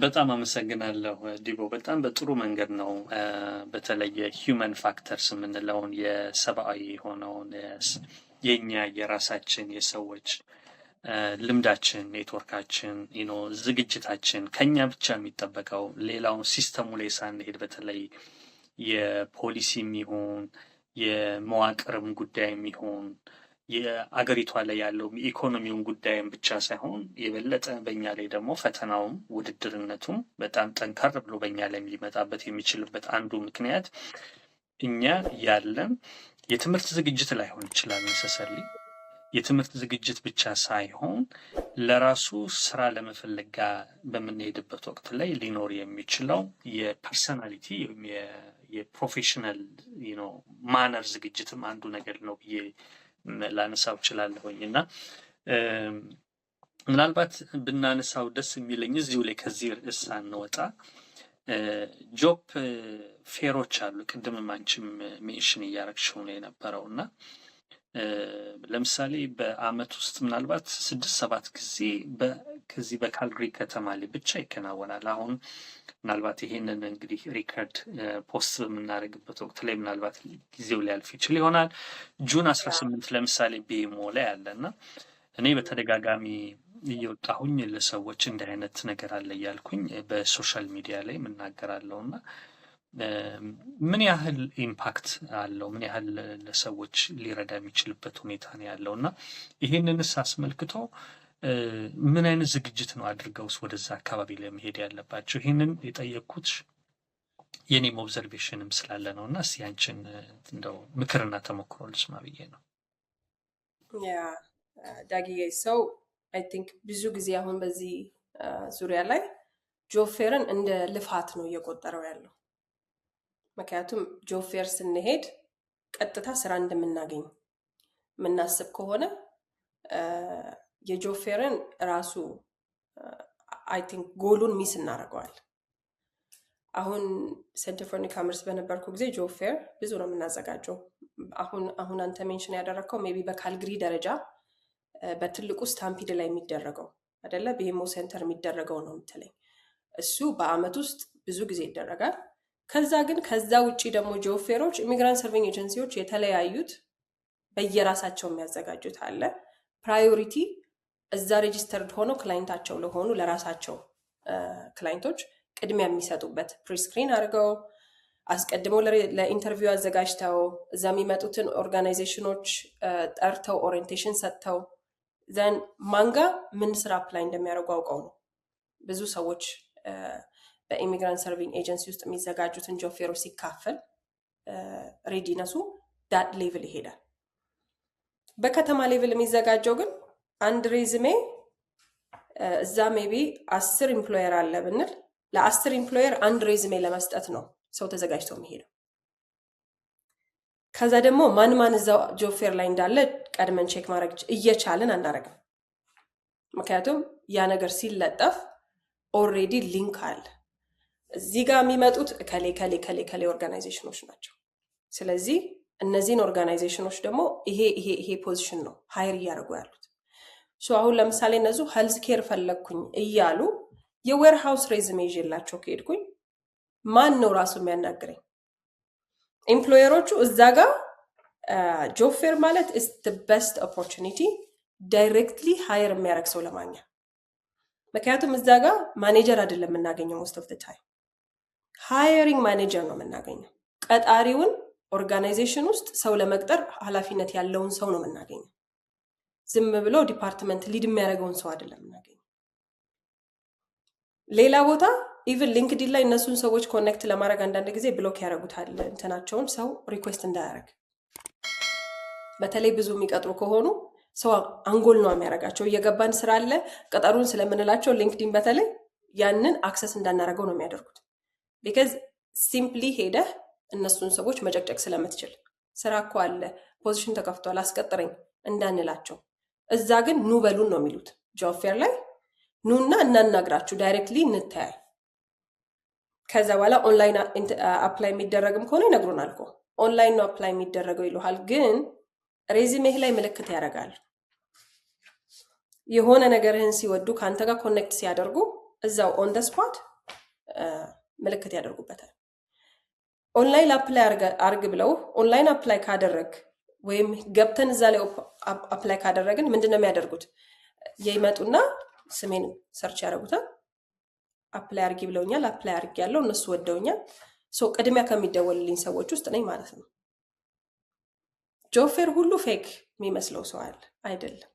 በጣም አመሰግናለሁ ዲቦ። በጣም በጥሩ መንገድ ነው በተለይ የሂውመን ፋክተርስ የምንለውን የሰብአዊ የሆነውን የኛ የራሳችን የሰዎች ልምዳችን፣ ኔትወርካችን፣ ዝግጅታችን ከኛ ብቻ የሚጠበቀው ሌላውን ሲስተሙ ላይ ሳንሄድ በተለይ የፖሊሲም ይሁን የመዋቅርም ጉዳይም ይሁን የአገሪቷ ላይ ያለው የኢኮኖሚውን ጉዳይም ብቻ ሳይሆን የበለጠ በእኛ ላይ ደግሞ ፈተናውም ውድድርነቱም በጣም ጠንከር ብሎ በእኛ ላይ ሊመጣበት የሚችልበት አንዱ ምክንያት እኛ ያለን የትምህርት ዝግጅት ላይሆን ይችላል። ነሰሰርሊ የትምህርት ዝግጅት ብቻ ሳይሆን ለራሱ ስራ ለመፈለግ ጋር በምንሄድበት ወቅት ላይ ሊኖር የሚችለው የፐርሰናሊቲ የፕሮፌሽናል ማነር ዝግጅትም አንዱ ነገር ነው ብዬ ላነሳው እችላለሁኝ። እና ምናልባት ብናነሳው ደስ የሚለኝ እዚሁ ላይ ከዚህ ርዕስ ሳንወጣ ጆብ ፌሮች አሉ። ቅድምም አንቺም ሜንሽን እያረግሽው ነው የነበረው እና ለምሳሌ በአመት ውስጥ ምናልባት 6-7 ጊዜ ከዚህ በካልግሪ ከተማ ላይ ብቻ ይከናወናል። አሁን ምናልባት ይሄንን እንግዲህ ሪከርድ ፖስት በምናደርግበት ወቅት ላይ ምናልባት ጊዜው ሊያልፍ ይችል ይሆናል። ጁን 18 ለምሳሌ ቢሞ ላይ አለና እኔ በተደጋጋሚ እየወጣሁኝ ለሰዎች እንዲህ አይነት ነገር አለ እያልኩኝ በሶሻል ሚዲያ ላይ የምናገራለሁና ምን ያህል ኢምፓክት አለው፣ ምን ያህል ለሰዎች ሊረዳ የሚችልበት ሁኔታ ነው ያለው እና ይሄንንስ አስመልክቶ ምን አይነት ዝግጅት ነው አድርገውስ ወደዛ አካባቢ ለመሄድ ያለባቸው? ይሄንን የጠየቅኩት የኔም ኦብዘርቬሽንም ስላለ ነው እና እስኪ አንቺን እንደው ምክርና ተሞክሮ ልስማ ብዬ ነው። ዳጊዬ ሰው አይ ቲንክ ብዙ ጊዜ አሁን በዚህ ዙሪያ ላይ ጆብ ፌርን እንደ ልፋት ነው እየቆጠረው ያለው። ምክንያቱም ጆብ ፌር ስንሄድ ቀጥታ ስራ እንደምናገኝ የምናስብ ከሆነ የጆብ ፌርን ራሱ አይ ቲንክ ጎሉን ሚስ እናደርገዋል። አሁን ሴንተር ፎር ኒውካመርስ በነበርኩ ጊዜ ጆብ ፌር ብዙ ነው የምናዘጋጀው። አሁን አንተ ሜንሽን ያደረግከው ሜቢ በካልግሪ ደረጃ በትልቁ ስታምፒድ ላይ የሚደረገው አይደለ? በሄሞ ሴንተር የሚደረገው ነው የምትለኝ። እሱ በአመት ውስጥ ብዙ ጊዜ ይደረጋል። ከዛ ውጪ ደግሞ ጆብ ፌሮች ኢሚግራንት ሰርቪንግ ኤጀንሲዎች የተለያዩት በየራሳቸው የሚያዘጋጁት አለ። ፕራዮሪቲ እዛ ሬጂስተርድ ሆነው ክላይንታቸው ለሆኑ ለራሳቸው ክላይንቶች ቅድሚያ የሚሰጡበት ፕሪስክሪን አድርገው አስቀድመው ለኢንተርቪው አዘጋጅተው እዛ የሚመጡትን ኦርጋናይዜሽኖች ጠርተው ኦሪየንቴሽን ሰጥተው ዘን ማንጋ ምን ስራ አፕላይ እንደሚያደርጉ አውቀው ነው ብዙ ሰዎች በኢሚግራንት ሰርቪንግ ኤጀንሲ ውስጥ የሚዘጋጁትን ጆብ ፌሮች ሲካፈል ሬዲነሱ ዳት ሌቭል ይሄዳል። በከተማ ሌቭል የሚዘጋጀው ግን አንድ ሬዝሜ እዛ ሜቢ 10 ኢምፕሎየር አለ ብንል ለ10 ኢምፕሎየር አንድ ሬዝሜ ለመስጠት ነው ሰው ተዘጋጅቶ የሚሄደው። ከዛ ደግሞ ማን እዛው ጆብ ፌር ላይ እንዳለ ቀድመን ቼክ ማድረግ እየቻልን አናረግም። ምክንያቱም ያ ነገር ሲለጠፍ ኦልሬዲ ሊንክ አለ። እዚህ ጋር የሚመጡት ከሌ ኦርጋናይዜሽኖች ናቸው። ስለዚህ እነዚህን ኦርጋናይዜሽኖች ደግሞ ይሄ ፖዚሽን ነው ሃይር እያደረጉ ያሉት። አሁን ለምሳሌ እነሱ ሄልዝ ኬር ፈለግኩኝ እያሉ የዌርሃውስ ሬዝሜ ይዤላቸው ከሄድኩኝ ማን ነው ራሱ የሚያናግረኝ? ኤምፕሎየሮቹ እዛ ጋር ጆብ ፌር ማለት is the best opportunity ዳይሬክትሊ ሃየር የሚያደርግ ሰው ለማግኘት። ምክንያቱም እዛ ጋር ማኔጀር አይደለም የምናገኘው most of the time ሃየሪንግ ማኔጀር ነው የምናገኘው። ቀጣሪውን ኦርጋናይዜሽን ውስጥ ሰው ለመቅጠር ኃላፊነት ያለውን ሰው ነው የምናገኘው። ዝም ብሎ ዲፓርትመንት ሊድ የሚያደርገውን ሰው አይደለም የምናገኘው። ሌላ ቦታ ኢቭን ሊንክዲን ላይ እነሱን ሰዎች ኮኔክት ለማድረግ አንዳንድ ጊዜ ብሎክ ያደርጉታል እንትናቸውን ሰው ሪኩዌስት እንዳያደርግ። በተለይ ብዙ የሚቀጥሩ ከሆኑ ሰው አንጎል ነው የሚያደርጋቸው። እየገባን ስራ አለ ቀጠሩን ስለምንላቸው ሊንክዲን በተለይ ያንን አክሰስ እንዳናረገው ነው የሚያደርጉት። ቢካዝ ሲምፕሊ ሄደህ እነሱን ሰዎች መጨቅጨቅ ስለምትችል ስራ እኮ አለ ፖዚሽን ተከፍቷል አስቀጥረኝ እንዳንላቸው። እዛ ግን ኑ በሉን ነው የሚሉት። ጆብ ፌር ላይ ኑና እናናግራችሁ ዳይሬክትሊ እንተያይ። ከዛ በኋላ ኦንላይን አፕላይ የሚደረግም ከሆነ ይነግሩናል እኮ ኦንላይን ነው አፕላይ የሚደረገው ይሉሃል። ግን ሬዚሜህ ላይ ምልክት ያደርጋል። የሆነ ነገርህን ሲወዱ ከአንተ ጋር ኮኔክት ሲያደርጉ እዛው ኦን ደ ስፖት ምልክት ያደርጉበታል። ኦንላይን አፕላይ አርግ ብለው ኦንላይን አፕላይ ካደረግ ወይም ገብተን እዛ ላይ አፕላይ ካደረግን ምንድነው የሚያደርጉት? ይመጡና ስሜን ሰርች ያደርጉታል። አፕላይ አርጊ ብለውኛል፣ አፕላይ አርጊ ያለው እነሱ ወደውኛል። ቅድሚያ ከሚደወልልኝ ሰዎች ውስጥ ነኝ ማለት ነው። ጆብ ፌር ሁሉ ፌክ የሚመስለው ሰው አለ። አይደለም።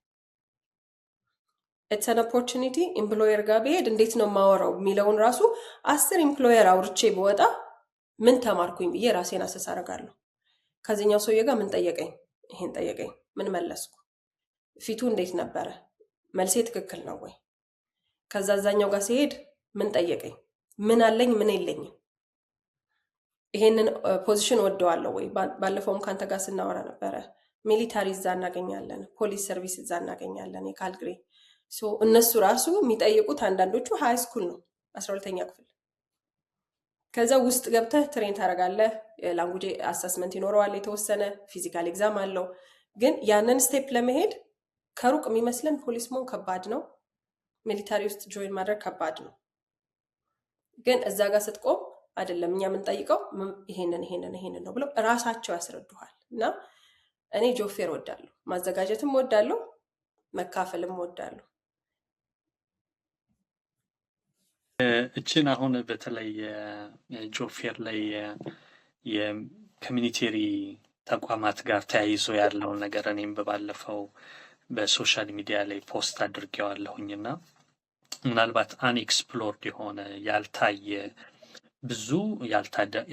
ኢትስ አን ኦፖርቹኒቲ። ኤምፕሎየር ጋር ብሄድ እንዴት ነው የማወራው የሚለውን ራሱ 10 ኤምፕሎየር አውርቼ በወጣ ምን ተማርኩኝ ብዬ ራሴን አሰስ አደርጋለሁ። ከዚህኛው ሰውዬ ጋር ምን ጠየቀኝ? ይሄን ጠየቀኝ። ምን መለስኩ? ፊቱ እንዴት ነበረ? መልሴ ትክክል ነው ወይ? ከዛ አዛኛው ጋር ሲሄድ ምን ጠየቀኝ? ምን አለኝ? ምን የለኝም? ይሄንን ፖዚሽን ወደዋለሁ ወይ? ባለፈውም ካንተ ጋር ስናወራ ነበረ። ሚሊታሪ እዛ እናገኛለን፣ ፖሊስ ሰርቪስ እዛ እናገኛለን፣ የካልግሪ እነሱ ራሱ የሚጠይቁት አንዳንዶቹ ሃይ ስኩል ነው 12ኛ ክፍል። ከዛ ውስጥ ገብተህ ትሬን ታደርጋለህ። ላንጉጅ አሰስመንት ይኖረዋል፣ የተወሰነ ፊዚካል ኤግዛም አለው። ግን ያንን ስቴፕ ለመሄድ ከሩቅ የሚመስለን ፖሊስ መሆን ከባድ ነው፣ ሚሊታሪ ውስጥ ጆይን ማድረግ ከባድ ነው። ግን እዛ ጋር ስትቆም አይደለም እኛ የምንጠይቀው ይሄንን ነው ብለው እራሳቸው ያስረዱሃል። እና እኔ ጆብ ፌር ወዳለሁ፣ ማዘጋጀትም ወዳለሁ፣ መካፈልም ወዳለሁ። እችን አሁን በተለይ ጆብ ፌር ላይ የኮሚኒቴሪ ተቋማት ጋር ተያይዞ ያለውን ነገር እኔም ባለፈው በሶሻል ሚዲያ ላይ ፖስት አድርጌዋለሁኝ እና ምናልባት አንኤክስፕሎርድ የሆነ ያልታየ ብዙ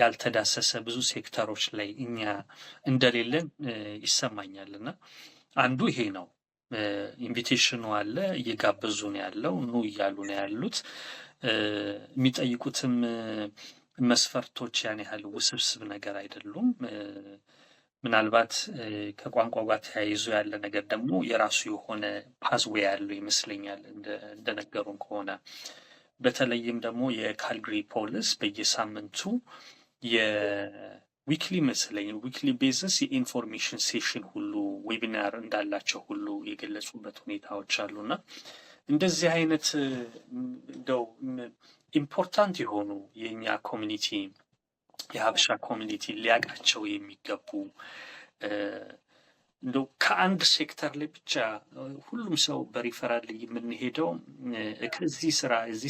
ያልተዳሰሰ ብዙ ሴክተሮች ላይ እኛ እንደሌለን ይሰማኛል። እና አንዱ ይሄ ነው። ኢንቪቴሽኑ አለ፣ እየጋበዙ ነው ያለው፣ ኑ እያሉ ነው ያሉት። የሚጠይቁትም መስፈርቶች ያን ያህል ውስብስብ ነገር አይደሉም። ምናልባት ከቋንቋ ጋር ተያይዞ ያለ ነገር ደግሞ የራሱ የሆነ ፓስዌይ ያለው ይመስለኛል እንደነገሩን ከሆነ። በተለይም ደግሞ የካልግሪ ፖሊስ በየሳምንቱ የዊክሊ መስለኝ ዊክሊ ቤዝስ የኢንፎርሜሽን ሴሽን ሁሉ ዌቢናር እንዳላቸው ሁሉ የገለጹበት ሁኔታዎች አሉና እንደዚህ አይነት እንደው ኢምፖርታንት የሆኑ የእኛ ኮሚኒቲ የሀበሻ ኮሚኒቲ ሊያውቃቸው የሚገቡ እንደው ከአንድ ሴክተር ላይ ብቻ ሁሉም ሰው በሪፈራል የምንሄደው እዚህ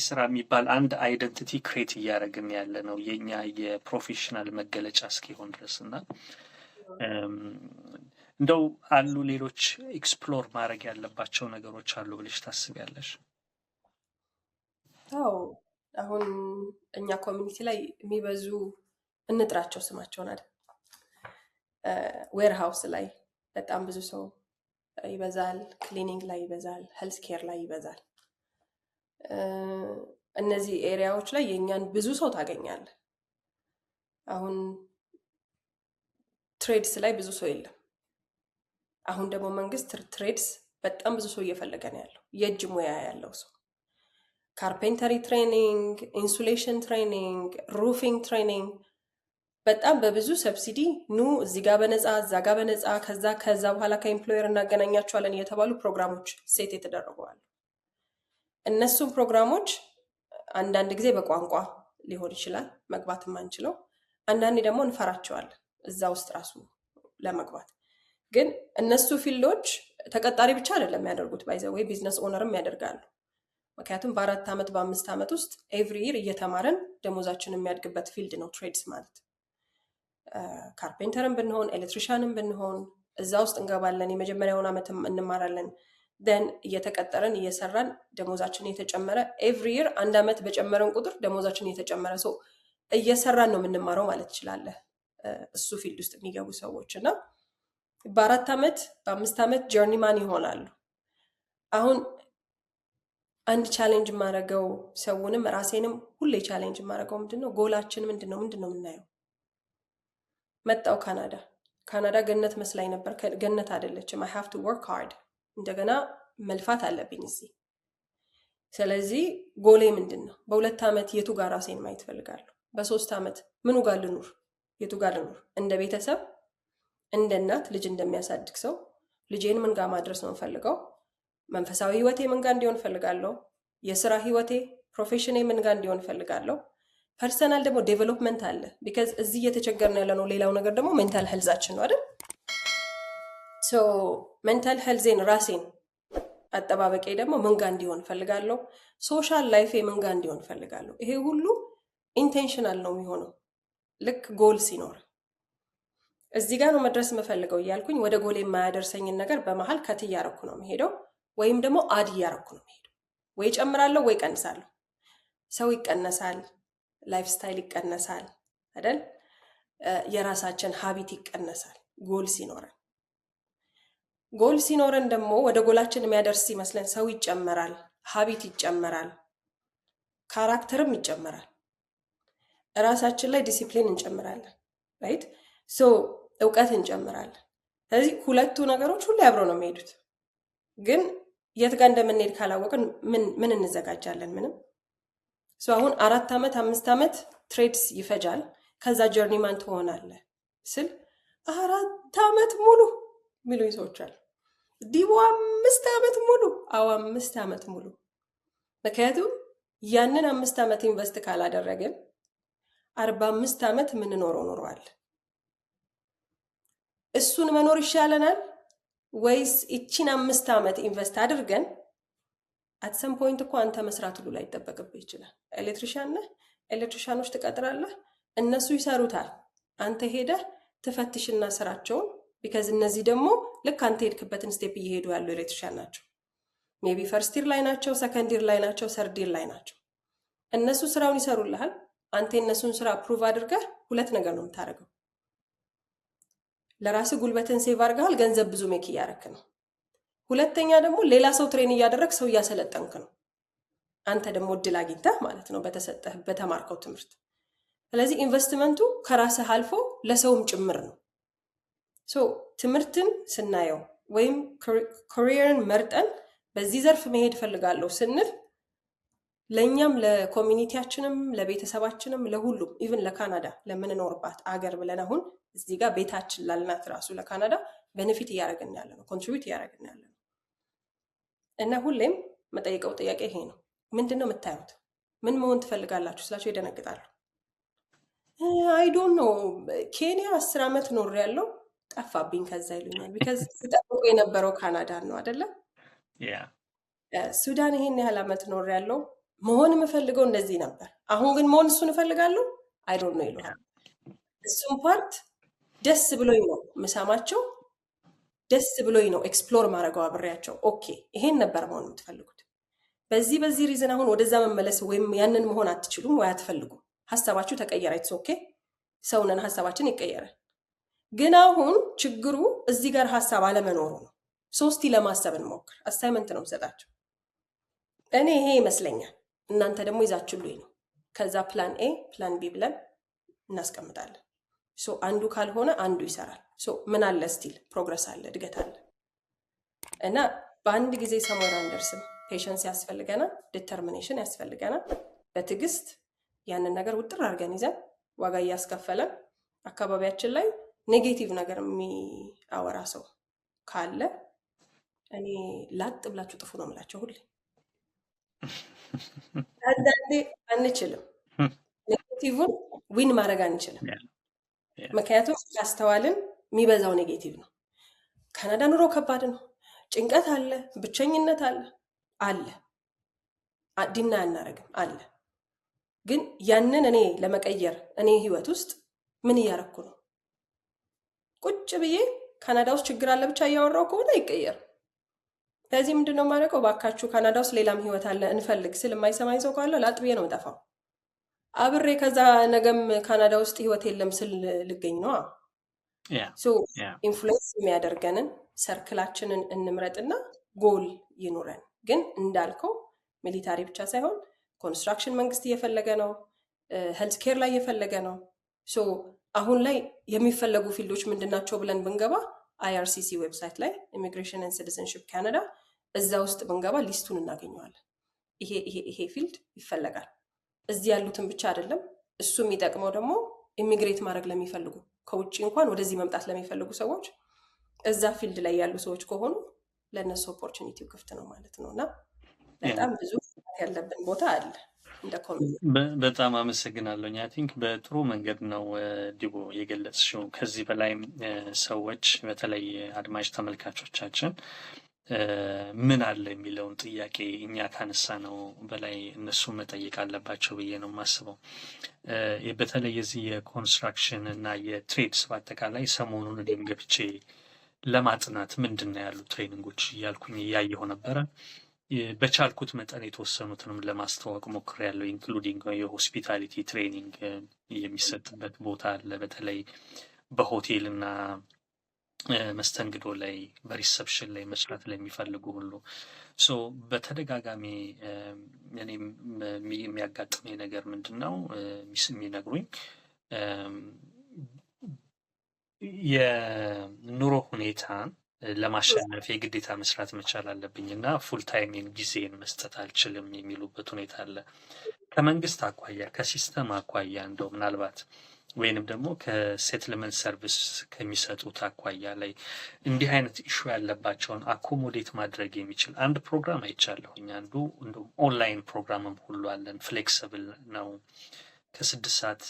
ስራ የሚባል አንድ አይደንቲቲ ክሬት እያደረግን ያለ ነው የኛ የፕሮፌሽናል መገለጫ እስኪሆን ድረስ እና እንደው አሉ ሌሎች ኤክስፕሎር ማድረግ ያለባቸው ነገሮች አሉ ብለሽ ታስቢያለሽ? አዎ አሁን እኛ ኮሚኒቲ ላይ የሚበዙ እንጥራቸው ስማቸውን አይደል? ዌርሃውስ ላይ በጣም ብዙ ሰው ይበዛል። ክሊኒንግ ላይ ይበዛል። ሄልዝ ኬር ላይ ይበዛል። እነዚህ ኤሪያዎች ላይ የእኛን ብዙ ሰው ታገኛለህ። አሁን ትሬድስ ላይ ብዙ ሰው የለም። አሁን ደግሞ መንግስት ትሬድስ በጣም ብዙ ሰው እየፈለገ ነው ያለው፣ የእጅ ሙያ ያለው ሰው። ካርፔንተሪ ትሬኒንግ፣ ኢንሱሌሽን ትሬኒንግ፣ ሩፊንግ ትሬኒንግ በጣም በብዙ ሰብሲዲ ኑ እዚህ ጋር በነፃ እዛ ጋር በነፃ ከዛ በኋላ ከኤምፕሎየር እናገናኛቸዋለን የተባሉ ፕሮግራሞች ሴት የተደረገዋል። እነሱም ፕሮግራሞች አንዳንድ ጊዜ በቋንቋ ሊሆን ይችላል መግባት የማንችለው፣ አንዳንዴ ደግሞ እንፈራቸዋለን እዛ ውስጥ ራሱ ለመግባት። ግን እነሱ ፊልዶች ተቀጣሪ ብቻ አይደለም የሚያደርጉት፣ ባይዘወይ ቢዝነስ ኦነርም ያደርጋሉ። ምክንያቱም በ4 ዓመት በ5 ዓመት ውስጥ ኤቭሪ ይር እየተማረን ደሞዛችን የሚያድግበት ፊልድ ነው ትሬድስ ማለት። ካርፔንተርን ብንሆን ኤሌክትሪሻንን ብንሆን እዛ ውስጥ እንገባለን። የመጀመሪያውን ዓመት እንማራለን። ደን እየተቀጠረን እየሰራን ደሞዛችን እየተጨመረ ኤቭሪ ይር 1 ዓመት በጨመረን ቁጥር ደሞዛችን እየተጨመረ ሰው እየሰራን ነው የምንማረው ማለት ትችላለህ። እሱ ፊልድ ውስጥ የሚገቡ ሰዎች እና በ4 ዓመት በ5 ዓመት ጀርኒማን ይሆናሉ። አሁን አንድ ቻሌንጅ የማደርገው ሰውንም ራሴንም ሁሌ ቻሌንጅ የማደርገው ምንድነው ጎላችን ምንድነው የምናየው? መጣው ካናዳ ገነት መስላኝ ነበር። ገነት አይደለችም። I have to work hard እንደገና መልፋት አለብኝ እዚህ። ስለዚህ ጎሌ ምንድነው? በ2 ዓመት የቱ ጋር ራሴን ማየት ፈልጋለሁ? በ3 ዓመት ምኑ ጋር ልኑር? የቱ ጋር ልኑር? እንደ ቤተሰብ እንደ እናት ልጅ እንደሚያሳድግ ሰው ልጄን ምን ጋር ማድረስ ነው ፈልገው? መንፈሳዊ ህይወቴ ምን ጋር እንዲሆን ፈልጋለሁ? የስራ ህይወቴ ፕሮፌሽኔ ምን ጋር እንዲሆን እፈልጋለሁ። ፐርሰናል ደግሞ ዴቨሎፕመንት አለ። ቢካዝ እዚህ እየተቸገርን ያለ ነው። ሌላው ነገር ደግሞ ሜንታል ሄልዛችን ነው አይደል? ሶ ሜንታል ሄልዜን ራሴን አጠባበቄ ደግሞ ምን ጋር እንዲሆን እፈልጋለሁ። ሶሻል ላይፌ ምን ጋር እንዲሆን እፈልጋለሁ። ይሄ ሁሉ ኢንቴንሽናል ነው የሚሆነው ልክ ጎል ሲኖር እዚህ ጋር ነው መድረስ የምፈልገው እያልኩኝ ወደ ጎል የማያደርሰኝን ነገር በመሀል ከት እያረኩ ነው የሚሄደው፣ ወይም ደግሞ አድ እያረኩ ነው የሚሄደው። ወይ ጨምራለሁ ወይ ቀንሳለሁ። ሰው ይቀነሳል፣ ላይፍ ስታይል ይቀነሳል አይደል? የራሳችን ሀቢት ይቀነሳል ጎል ሲኖረን። ጎል ሲኖረን ደግሞ ወደ ጎላችን የሚያደርስ ይመስለን ሰው ይጨመራል፣ ሀቢት ይጨመራል፣ ካራክተርም ይጨመራል፣ እራሳችን ላይ ዲሲፕሊን እንጨምራለን። ራይት ሶ እውቀት እንጨምራለን። ስለዚህ ሁለቱ ነገሮች ሁሉ አብረው ነው የሚሄዱት። ግን የት ጋር እንደምንሄድ ካላወቅን ምን እንዘጋጃለን? ምንም። አሁን 4 ዓመት 5 ዓመት ትሬድስ ይፈጃል። ከዛ ጀርኒማን ትሆናለህ ስል 4 ዓመት ሙሉ የሚሉኝ ሰዎች አሉ። ዲቦ 5 ዓመት ሙሉ። አዎ 5 ዓመት ሙሉ። ምክንያቱም ያንን 5 ዓመት ኢንቨስት ካላደረግን 45 ዓመት የምንኖረው ኖሯል። እሱን መኖር ይሻለናል ወይስ እቺን 5 ዓመት ኢንቨስት አድርገን አት ሰም ፖይንት እኮ አንተ መስራት ሁሉ ላይ ይጠበቅብህ ይችላል። ኤሌክትሪሻን ነህ፣ ኤሌክትሪሻኖች ትቀጥራለህ፣ እነሱ ይሰሩታል። አንተ ሄደህ ትፈትሽና ስራቸውን። ቢካዝ እነዚህ ደግሞ ልክ አንተ ሄድክበትን ስቴፕ እየሄዱ ያሉ ኤሌክትሪሻን ናቸው። ሜቢ ፈርስት ይር ላይ ናቸው፣ ሰከንድ ይር ላይ ናቸው፣ ሰርድ ይር ላይ ናቸው። እነሱ ስራውን ይሰሩልሃል። አንተ የእነሱን ስራ አፕሩቭ አድርገህ ሁለት ነገር ነው የምታደርገው። ለራስህ ጉልበትን ሴቭ አድርገሃል፣ ገንዘብ ብዙ ሜክ እያደረክ ነው። ሁለተኛ ደግሞ ሌላ ሰው ትሬን እያደረግ ሰው እያሰለጠንክ ነው። አንተ ደግሞ እድል አግኝተህ ማለት ነው በተሰጠህ በተማርከው ትምህርት። ስለዚህ ኢንቨስትመንቱ ከራስህ አልፎ ለሰውም ጭምር ነው። ትምህርትን ስናየው ወይም ኮሪየርን መርጠን በዚህ ዘርፍ መሄድ ፈልጋለሁ ስንል ለእኛም ለኮሚኒቲያችንም ለቤተሰባችንም ለሁሉም ኢቭን ለካናዳ ለምንኖርባት አገር ብለን አሁን እዚህ ጋር ቤታችን ላልናት ራሱ ለካናዳ ቤኔፊት እያደረግን ያለ ነው፣ ኮንትሪቢዩት እያደረግን ያለ ነው። እና ሁሌም መጠየቀው ጥያቄ ይሄ ነው። ምንድን ነው የምታዩት? ምን መሆን ትፈልጋላችሁ ስላቸው ይደነግጣሉ። አይ ዶንት ኖ ኬንያ 10 ዓመት ኖር ያለው ጠፋብኝ ከዛ ይሉኛል። ቢካዝ ተጠብቆ የነበረው ካናዳን ነው አይደለም? ሱዳን ይሄን ያህል ዓመት ኖር ያለው መሆን የምፈልገው እንደዚህ ነበር፣ አሁን ግን መሆን እሱን እፈልጋለሁ አይ ዶንት ኖ ይሉሃል። እሱም ፓርት ደስ ብሎኝ ነው ምሰማቸው፣ ደስ ብሎኝ ነው ኤክስፕሎር ማድረገው አብሬያቸው። ኦኬ ይሄን ነበር መሆን የምትፈልጉት፣ በዚህ ሪዝን አሁን ወደዛ መመለስ ወይም ያንን መሆን አትችሉም ወይ አትፈልጉም፣ ሀሳባችሁ ተቀየረ። ኢትስ ኦኬ፣ ሰውነን ሀሳባችን ይቀየራል። ግን አሁን ችግሩ እዚህ ጋር ሀሳብ አለመኖሩ ነው። ሶስቲ ለማሰብ እንሞክር። አሳይመንት ነው የምሰጣቸው። እኔ ይሄ ይመስለኛል፣ እናንተ ደግሞ ይዛችሁልኝ ነው። ከዛ ፕላን ኤ ፕላን ቢ ብለን እናስቀምጣለን። አንዱ ካልሆነ አንዱ ይሰራል። ምን አለ ስቲል ፕሮግረስ አለ፣ እድገት አለ። እና በአንድ ጊዜ ሰሞን አንደርስም። ፔሸንስ ያስፈልገናል፣ ዲተርሚኔሽን ያስፈልገናል። በትዕግስት ያንን ነገር ውጥር አድርገን ይዘን ዋጋ እያስከፈለን አካባቢያችን ላይ ኔጌቲቭ ነገር የሚያወራ ሰው ካለ እኔ ላጥ ብላችሁ ጥፉ ነው የምላቸው ሁሌ። አንዳንዴ አንችልም፣ ኔጌቲቭን ዊን ማድረግ አንችልም። ምክንያቱም ያስተዋልን የሚበዛው ኔጌቲቭ ነው። ካናዳ ኑሮ ከባድ ነው፣ ጭንቀት አለ፣ ብቸኝነት አለ ዲና አናረግም አለ። ግን ያንን እኔ ለመቀየር እኔ ህይወት ውስጥ ምን እያረኩ ነው? ቁጭ ብዬ ካናዳ ውስጥ ችግር አለ ብቻ እያወራው ከሆነ አይቀየርም። ከዚህ ምንድን ነው የማደርገው? ባካችሁ ካናዳ ውስጥ ሌላም ህይወት አለ እንፈልግ ስል የማይሰማኝ ሰው ካለ ላጥ ብዬ ነው የምጠፋው። አብሬ ከዛ ነገም ካናዳ ውስጥ ህይወት የለም ስል ልገኝ ነው። ኢንፍሉዌንስ የሚያደርገንን ሰርክላችንን እንምረጥና ጎል ይኑረን። ግን እንዳልከው ሚሊታሪ ብቻ ሳይሆን ኮንስትራክሽን መንግስት እየፈለገ ነው፣ ሄልት ኬር ላይ እየፈለገ ነው። አሁን ላይ የሚፈለጉ ፊልዶች ምንድናቸው ብለን ብንገባ IRCC ዌብሳይት ላይ ኢሚግሬሽን ኤንድ ሲቲዘንሺፕ ካናዳ፣ እዛ ውስጥ ብንገባ ሊስቱን እናገኘዋለን። ይሄ ፊልድ ይፈለጋል። እዚህ ያሉትን ብቻ አይደለም፣ እሱ የሚጠቅመው ደግሞ ኢሚግሬት ማድረግ ለሚፈልጉ ከውጭ እንኳን ወደዚህ መምጣት ለሚፈልጉ ሰዎች እዛ ፊልድ ላይ ያሉ ሰዎች ከሆኑ ለእነሱ ኦፖርቹኒቲው ክፍት ነው ማለት ነው። እና በጣም ብዙ ያለብን ቦታ አለ። እንደ ኮሚቴ። በጣም አመሰግናለሁ። አይ ቲንክ በጥሩ መንገድ ነው ዲቦ የገለጽሽው። ከዚህ በላይም ሰዎች በተለይ አድማጭ ተመልካቾቻችን ምን አለ የሚለውን ጥያቄ እኛ ካነሳ ነው በላይ እነሱ መጠየቅ አለባቸው ብዬ ነው የማስበው። በተለይ የዚህ የኮንስትራክሽን እና የትሬድስ በአጠቃላይ ሰሞኑን እኔም ገብቼ ለማጥናት ምንድን ነው ያሉ ትሬኒንጎች እያልኩኝ እያየሁ ነበረ። በቻልኩት መጠን የተወሰኑትንም ለማስተዋወቅ ሞክሬያለሁ። ኢንክሉዲንግ የሆስፒታሊቲ ትሬኒንግ የሚሰጥበት ቦታ አለ። በተለይ በሆቴል እና መስተንግዶ ላይ በሪሰፕሽን ላይ መስራት ለሚፈልጉ ሁሉ ሶ በተደጋጋሚ እኔም የሚያጋጥመኝ ነገር ምንድን ነው የሚነግሩኝ የኑሮ ሁኔታን ለማሸነፍ የግዴታ መስራት መቻል አለብኝ እና ፉል ታይሜን ጊዜን መስጠት አልችልም የሚሉበት ሁኔታ አለ። ከመንግስት አኳያ ከሲስተም አኳያ እንደው ምናልባት ወይንም ደግሞ ከሴትልመንት ሰርቪስ ከሚሰጡት አኳያ ላይ እንዲህ አይነት ኢሹ ያለባቸውን አኮሞዴት ማድረግ የሚችል አንድ ፕሮግራም አይቻለሁኝ። አንዱ እንደውም ኦንላይን ፕሮግራምም ሁሉ አለን። ፍሌክስብል ነው። ከ6 ሰዓት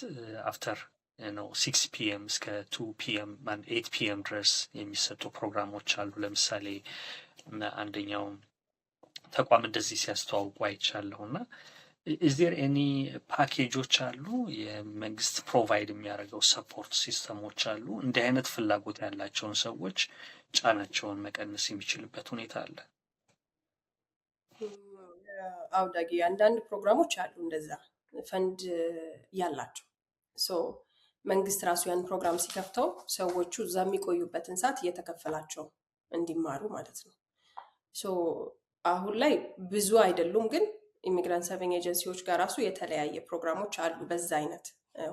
አፍተር ነው 6 ፒኤም እስከ 2 ፒኤም 8 ፒኤም ድረስ የሚሰጡ ፕሮግራሞች አሉ። ለምሳሌ አንደኛው ተቋም እንደዚህ ሲያስተዋውቁ አይቻለሁ እና is there any ፓኬጆች አሉ የመንግስት ፕሮቫይድ የሚያደርገው ሰፖርት ሲስተሞች አሉ እንዲህ አይነት ፍላጎት ያላቸውን ሰዎች ጫናቸውን መቀነስ የሚችልበት ሁኔታ አለ? አውዳጊ አንዳንድ ፕሮግራሞች አሉ እንደዛ ፈንድ ያላቸው ሶ መንግስት ራሱ ያን ፕሮግራም ሲከፍተው ሰዎቹ እዛ የሚቆዩበትን ሰዓት እየተከፈላቸው እንዲማሩ ማለት ነው። ሶ አሁን ላይ ብዙ አይደሉም፣ ግን ኢሚግራንት ሰርቪንግ ኤጀንሲዎች ጋር ራሱ የተለያየ ፕሮግራሞች አሉ በዛ አይነት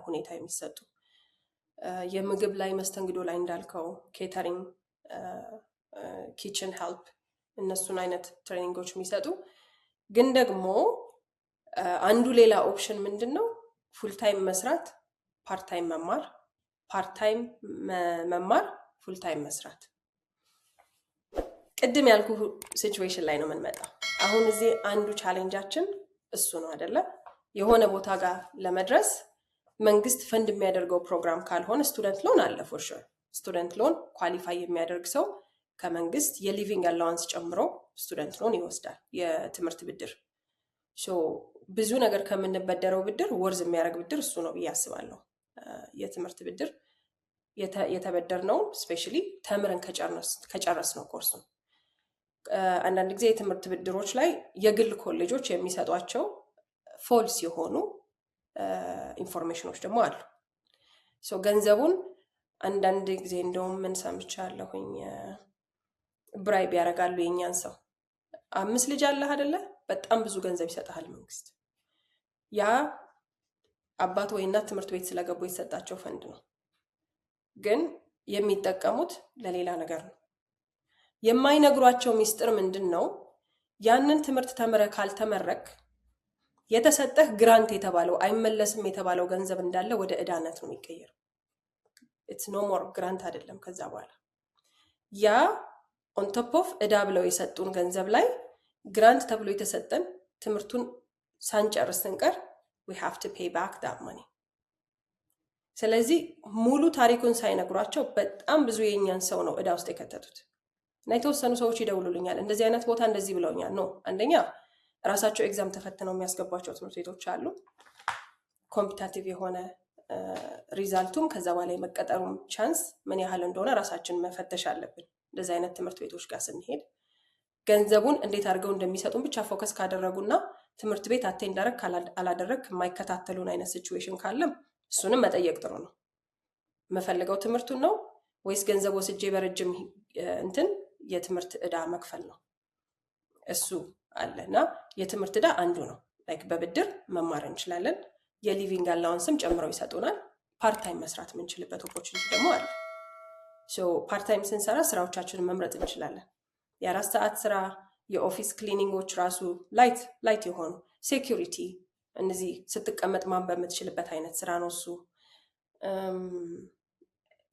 ሁኔታ የሚሰጡ። የምግብ ላይ መስተንግዶ ላይ እንዳልከው ኬተሪንግ፣ ኪችን ሄልፕ እነሱን አይነት ትሬኒንጎች የሚሰጡ ግን ደግሞ አንዱ ሌላ ኦፕሽን ምንድን ነው ፉል ታይም መስራት፣ ፓርት ታይም መማር፣ ፓርት ታይም መማር፣ ፉል ታይም መስራት። ቅድም ያልኩ ሲቹዌሽን ላይ ነው የምንመጣው። አሁን እዚህ አንዱ ቻሌንጃችን እሱ ነው አይደለ? የሆነ ቦታ ጋር ለመድረስ መንግስት ፈንድ የሚያደርገው ፕሮግራም ካልሆነ ስቱደንት ሎን አለ ፎር ሹር። ስቱደንት ሎን ኳሊፋይ የሚያደርግ ሰው ከመንግስት የሊቪንግ አላዋንስ ጨምሮ ስቱደንት ሎን ይወስዳል፣ የትምህርት ብድር። ብዙ ነገር ከምንበደረው ብድር ወርዝ የሚያደርግ ብድር እሱ ነው ብዬ አስባለሁ። የትምህርት ብድር የተበደርነው ስፔሻሊ ተምረን ከጨረስ ነው ኮርሱን። አንዳንድ ጊዜ የትምህርት ብድሮች ላይ የግል ኮሌጆች የሚሰጧቸው ፎልስ የሆኑ ኢንፎርሜሽኖች ደግሞ አሉ። ገንዘቡን አንዳንድ ጊዜ እንደውም ምን ሰምቻለሁኝ ብራይብ ያደርጋሉ የእኛን ሰው። 5 ልጅ አለህ አይደለ? በጣም ብዙ ገንዘብ ይሰጣል መንግስት። ያ አባት ወይ እናት ትምህርት ቤት ስለገቡ የተሰጣቸው ፈንድ ነው፣ ግን የሚጠቀሙት ለሌላ ነገር ነው። የማይነግሯቸው ሚስጥር ምንድን ነው? ያንን ትምህርት ተምረ ካልተመረክ የተሰጠህ ግራንት የተባለው አይመለስም የተባለው ገንዘብ እንዳለ ወደ ዕዳነት ነው የሚቀየረው። ኢትስ ኖ ሞር ግራንት አይደለም። ከዛ በኋላ ያ ኦን ቶፕ ኦፍ ዕዳ ብለው የሰጡን ገንዘብ ላይ ግራንት ተብሎ የተሰጠን ትምህርቱን ሳንጨርስ ስንቀር we have to pay back that money። ስለዚህ ሙሉ ታሪኩን ሳይነግሯቸው በጣም ብዙ የኛን ሰው ነው ዕዳ ውስጥ የከተቱት። እና የተወሰኑ ሰዎች ይደውሉልኛል፣ እንደዚህ አይነት ቦታ እንደዚህ ብለውኛል። ነው አንደኛ ራሳቸው ኤግዛም ተፈትነው የሚያስገቧቸው ትምህርት ቤቶች አሉ፣ ኮምፒታቲቭ የሆነ ሪዛልቱም ከዛ በኋላ የመቀጠሩም ቻንስ ምን ያህል እንደሆነ ራሳችን መፈተሽ አለብን። እንደዚህ አይነት ትምህርት ቤቶች ጋር ስንሄድ ገንዘቡን እንዴት አድርገው እንደሚሰጡን ብቻ ፎከስ ካደረጉና ትምህርት ቤት አቴንድ አደረግ አላደረግ የማይከታተሉን አይነት ሲቹዌሽን ካለም እሱንም መጠየቅ ጥሩ ነው። የምፈልገው ትምህርቱን ነው ወይስ ገንዘብ ወስጄ በረጅም እንትን የትምህርት ዕዳ መክፈል ነው? እሱ አለ እና የትምህርት ዕዳ አንዱ ነው። ላይክ በብድር መማር እንችላለን። የሊቪንግ አላዋንስም ጨምረው ይሰጡናል። ፓርታይም መስራት የምንችልበት ኦፖርቹኒቲ ደግሞ አለ። ፓርታይም ስንሰራ ስራዎቻችንን መምረጥ እንችላለን። የ4 ሰዓት ስራ፣ የኦፊስ ክሊኒንጎች ራሱ ላይት የሆኑ ሴኪሪቲ፣ እነዚህ ስትቀመጥ ማንበብ የምትችልበት አይነት ስራ ነው እሱ።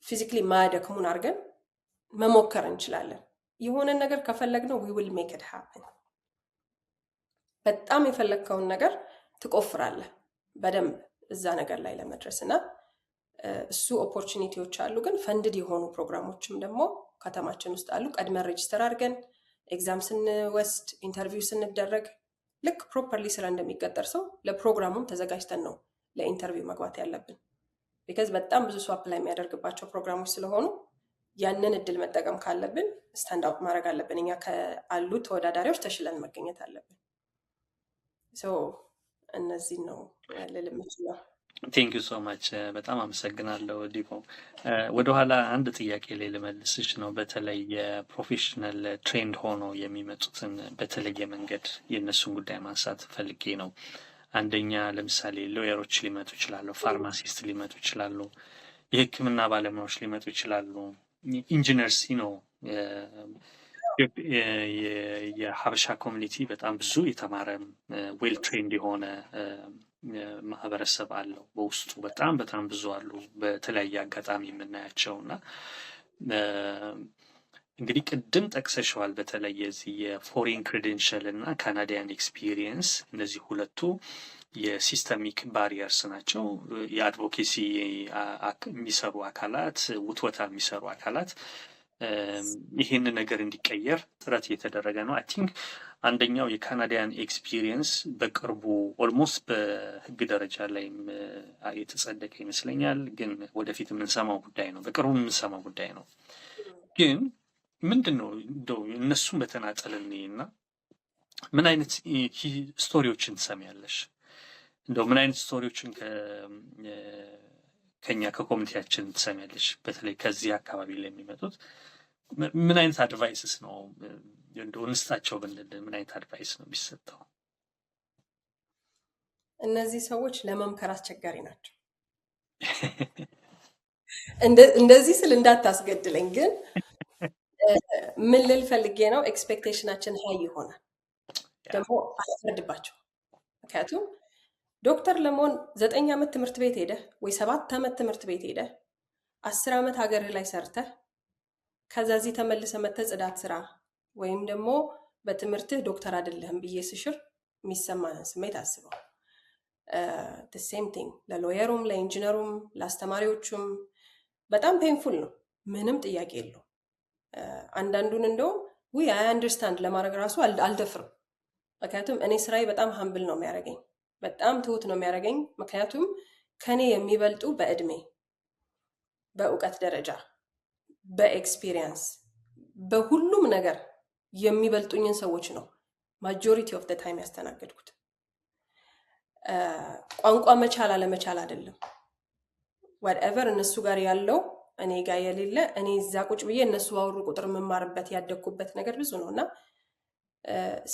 ፊዚክሊ ማያደክሙን አድርገን መሞከር እንችላለን። የሆነን ነገር ከፈለግነው we will make it happen። በጣም የፈለግከውን ነገር ትቆፍራለህ በደንብ እዛ ነገር ላይ ለመድረስ እና እሱ ኦፖርቹኒቲዎች አሉ። ግን ፈንድድ የሆኑ ፕሮግራሞችም ደግሞ ከተማችን ውስጥ አሉ። ቀድመን ሬጅስተር አድርገን ኤግዛም ስንወስድ ኢንተርቪው ስንደረግ ልክ ፕሮፐርሊ ስራ እንደሚቀጠር ሰው ለፕሮግራሙም ተዘጋጅተን ነው ለኢንተርቪው መግባት ያለብን። ቢካዝ በጣም ብዙ ሰው አፕላይ የሚያደርግባቸው ፕሮግራሞች ስለሆኑ ያንን እድል መጠቀም ካለብን ስታንድ አውት ማድረግ አለብን። እኛ ከአሉ ተወዳዳሪዎች ተሽለን መገኘት አለብን። እነዚህ ነው ልል የምችለው። ቴንክ ዩ ሶ ማች በጣም አመሰግናለሁ ዲቦ። ወደኋላ አንድ ጥያቄ ላይ ልመልስሽ ነው። በተለይ የፕሮፌሽናል ትሬንድ ሆኖ የሚመጡትን በተለየ መንገድ የእነሱን ጉዳይ ማንሳት ፈልጌ ነው። አንደኛ ለምሳሌ ሎየሮች ሊመጡ ይችላሉ፣ ፋርማሲስት ሊመጡ ይችላሉ፣ የሕክምና ባለሙያዎች ሊመጡ ይችላሉ፣ ኢንጂነርስ ነው። የሀበሻ ኮሚኒቲ በጣም ብዙ የተማረ ዌል ትሬንድ የሆነ ማህበረሰብ አለው በውስጡ። በጣም ብዙ አሉ በተለያየ አጋጣሚ የምናያቸው እና እንግዲህ ቅድም ጠቅሰሸዋል። በተለይ የዚህ የፎሬን ክሬደንሻል እና ካናዲያን ኤክስፒሪየንስ እነዚህ ሁለቱ የሲስተሚክ ባሪየርስ ናቸው። የአድቮኬሲ የሚሰሩ አካላት፣ ውትወታ የሚሰሩ አካላት ይህን ነገር እንዲቀየር ጥረት እየተደረገ ነው። አይ ቲንክ አንደኛው የካናዲያን ኤክስፒሪየንስ በቅርቡ ኦልሞስት በህግ ደረጃ ላይም የተጸደቀ ይመስለኛል። ግን ወደፊት የምንሰማው ጉዳይ ነው፣ በቅርቡ የምንሰማው ጉዳይ ነው። ግን ምንድን ነው እንደው እነሱም በተናጠልን እና ምን አይነት ስቶሪዎችን ትሰሚያለሽ? እንደው ምን አይነት ስቶሪዎችን ከኛ ከኮሚኒቲያችን ትሰሚያለሽ? በተለይ ከዚህ አካባቢ ላይ የሚመጡት ምን አይነት አድቫይስስ ነው እንደው እንስጣቸው ብንል ምን አይነት አድቫይስ ነው የሚሰጠው? እነዚህ ሰዎች ለመምከር አስቸጋሪ ናቸው። እንደዚህ ስል እንዳታስገድለኝ፣ ግን ምን ልል ፈልጌ ነው፣ ኤክስፔክቴሽናችን ሀይ ይሆናል። ደግሞ አልፈርድባቸው። ምክንያቱም ዶክተር ለመሆን 9 ዓመት ትምህርት ቤት ሄደህ ወይ 7 ዓመት ትምህርት ቤት ሄደህ 10 ዓመት ሀገርህ ላይ ሰርተህ ከዛ እዚህ ተመልሰህ መተህ ጽዳት ስራ ወይም ደግሞ በትምህርትህ ዶክተር አይደለህም ብዬ ስሽር የሚሰማንን ስሜት አስበው። ሴም ቲንግ ለሎየሩም፣ ለኢንጂነሩም፣ ለአስተማሪዎቹም በጣም ፔንፉል ነው። ምንም ጥያቄ የለው። አንዳንዱን እንደውም አይ አንደርስታንድ ለማድረግ ራሱ አልደፍርም። ምክንያቱም እኔ ስራዬ በጣም ሀምብል ነው የሚያደርገኝ፣ በጣም ትሁት ነው የሚያደርገኝ። ምክንያቱም ከኔ የሚበልጡ በእድሜ፣ በእውቀት ደረጃ፣ በኤክስፒሪየንስ፣ በሁሉም ነገር የሚበልጡኝን ሰዎች ነው ማጆሪቲ ኦፍ ደ ታይም ያስተናገድኩት። ቋንቋ መቻል አለመቻል አይደለም። ዋትኤቨር እነሱ ጋር ያለው እኔ ጋር የሌለ፣ እኔ እዛ ቁጭ ብዬ እነሱ ባወሩ ቁጥር የምማርበት ያደግኩበት ነገር ብዙ ነው እና